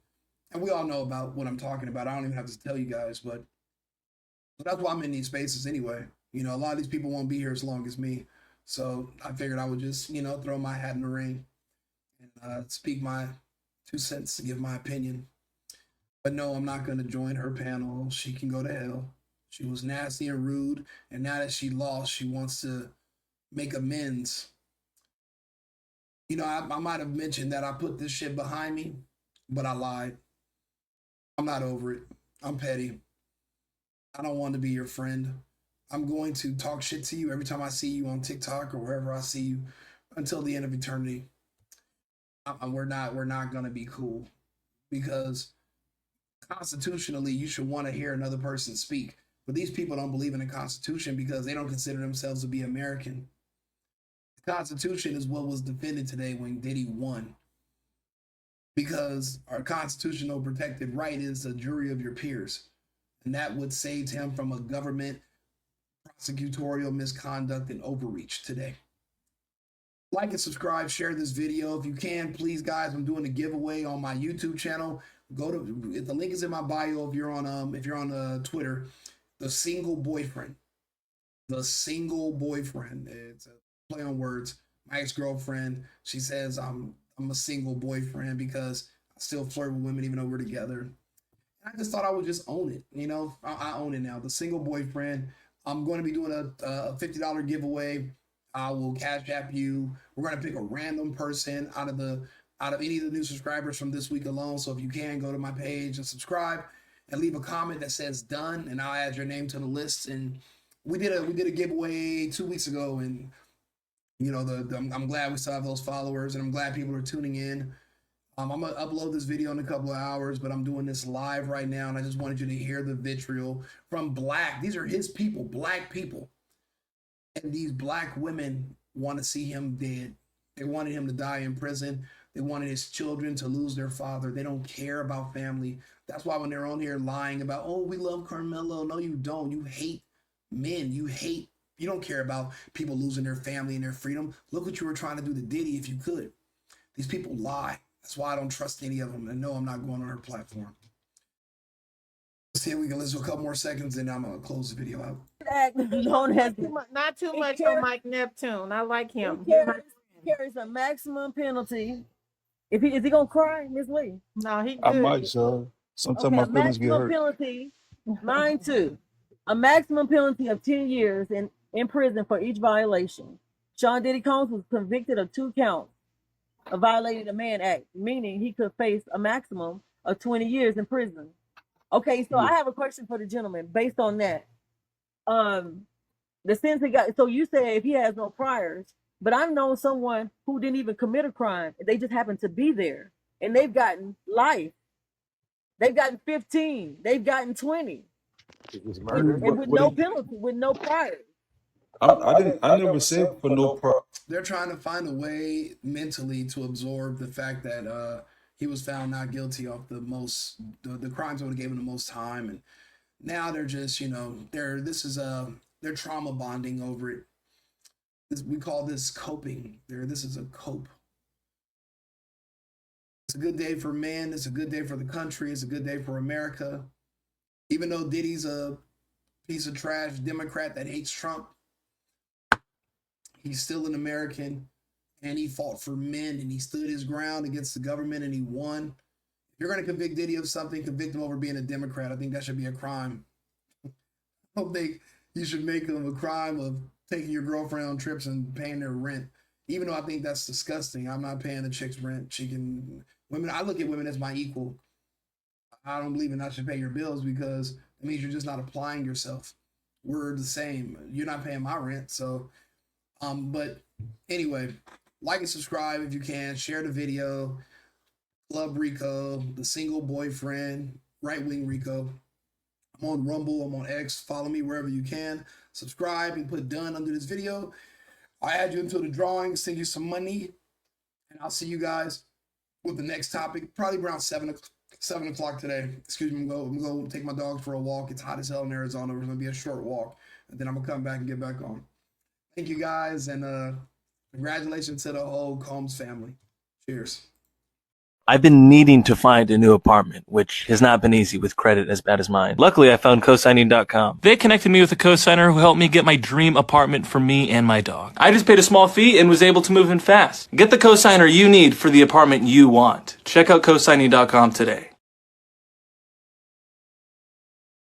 E: And we all know about what I'm talking about. I don't even have to tell you guys, but that's why I'm in these spaces anyway. You know, a lot of these people won't be here as long as me. So I figured I would just, you know, throw my hat in the ring and speak my 2 cents to give my opinion. But no, I'm not going to join her panel. She can go to hell. She was nasty and rude. And now that she lost, she wants to make amends. You know, I might have mentioned that I put this shit behind me, but I lied. I'm not over it. I'm petty. I don't want to be your friend. I'm going to talk shit to you every time I see you on TikTok or wherever I see you until the end of eternity. We're not going to be cool because constitutionally, you should want to hear another person speak. But these people don't believe in the Constitution because they don't consider themselves to be American. The Constitution is what was defended today when Diddy won. Because our constitutional protected right is a jury of your peers. And that would save him from a government prosecutorial misconduct and overreach today. Like and subscribe, share this video. If you can, please, guys, I'm doing a giveaway on my YouTube channel. Go to the link is in my bio if you're on Twitter. The single boyfriend. It's a play on words. My ex-girlfriend, she says I'm a single boyfriend because I still flirt with women even though we're together. And I just thought I would just own it. You know, I own it now. The single boyfriend. I'm going to be doing a $50 giveaway. I will cash app you. We're going to pick a random person out of any of the new subscribers from this week alone. So if you can, go to my page and subscribe and leave a comment that says done, and I'll add your name to the list. And we did a giveaway 2 weeks ago, and you know I'm glad we still have those followers, and I'm glad people are tuning in. I'm gonna upload this video in a couple of hours, but I'm doing this live right now, and I just wanted you to hear the vitriol from Black. These are his people, Black people, and these Black women want to see him dead. They wanted him to die in prison. They wanted his children to lose their father. They don't care about family. That's why when they're on here lying about, oh, we love Carmelo. No, you don't. You hate men. You don't care about people losing their family and their freedom. Look what you were trying to do to Diddy if you could. These people lie. That's why I don't trust any of them. And no, I'm not going on her platform. Let's see if we can listen to a couple more seconds and I'm going to close the video out.
I: Not too much on Mike Neptune. I like him.
H: He carries a maximum penalty. Is he gonna cry, Miss Lee?
I: No, he good.
P: I might, sir. Sometimes my feelings get hurt.
H: Penalty, mine too. A maximum penalty of 10 years in prison for each violation. Sean Diddy Combs was convicted of 2 counts of violating the Mann Act, meaning he could face a maximum of 20 years in prison. Okay, so I have a question for the gentleman based on that. The sentence he got, so you say if he has no priors, but I've known someone who didn't even commit a crime. They just happened to be there and they've gotten life. They've gotten 15. They've gotten 20. And with no penalty, with no priors.
P: I never said for no prior.
E: They're trying to find a way mentally to absorb the fact that he was found not guilty of the crimes that would have given him the most time, and now they're just, you know, they're trauma bonding over it. We call this coping. This is a cope. It's a good day for men. It's a good day for the country. It's a good day for America. Even though Diddy's a piece of trash Democrat that hates Trump, He's still an American, and he fought for men, and he stood his ground against the government, and he won. If you're going to convict Diddy of something, convict him over being a Democrat. I think that should be a crime. I don't think you should make him a crime of taking your girlfriend on trips and paying their rent. Even though I think that's disgusting. I'm not paying the chick's rent. I look at women as my equal. I don't believe in I should pay your bills because it means you're just not applying yourself. We're the same. You're not paying my rent. So, but anyway, like and subscribe if you can. Share the video. Club Rico, the single boyfriend, WING RICO. I'm on Rumble. I'm on X. Follow me wherever you can. Subscribe and put done under this video. I'll add you into the drawing, send you some money, and I'll see you guys with the next topic, probably around 7 o'clock today. Excuse me, I'm going to take my dogs for a walk. It's hot as hell in Arizona. It's going to be a short walk, and then I'm going to come back and get back on. Thank you guys, and congratulations to the whole Combs family. Cheers.
A: I've been needing to find a new apartment, which has not been easy with credit as bad as mine. Luckily, I found cosigning.com. They connected me with a cosigner who helped me get my dream apartment for me and my dog. I just paid a small fee and was able to move in fast. Get the cosigner you need for the apartment you want. Check out cosigning.com today.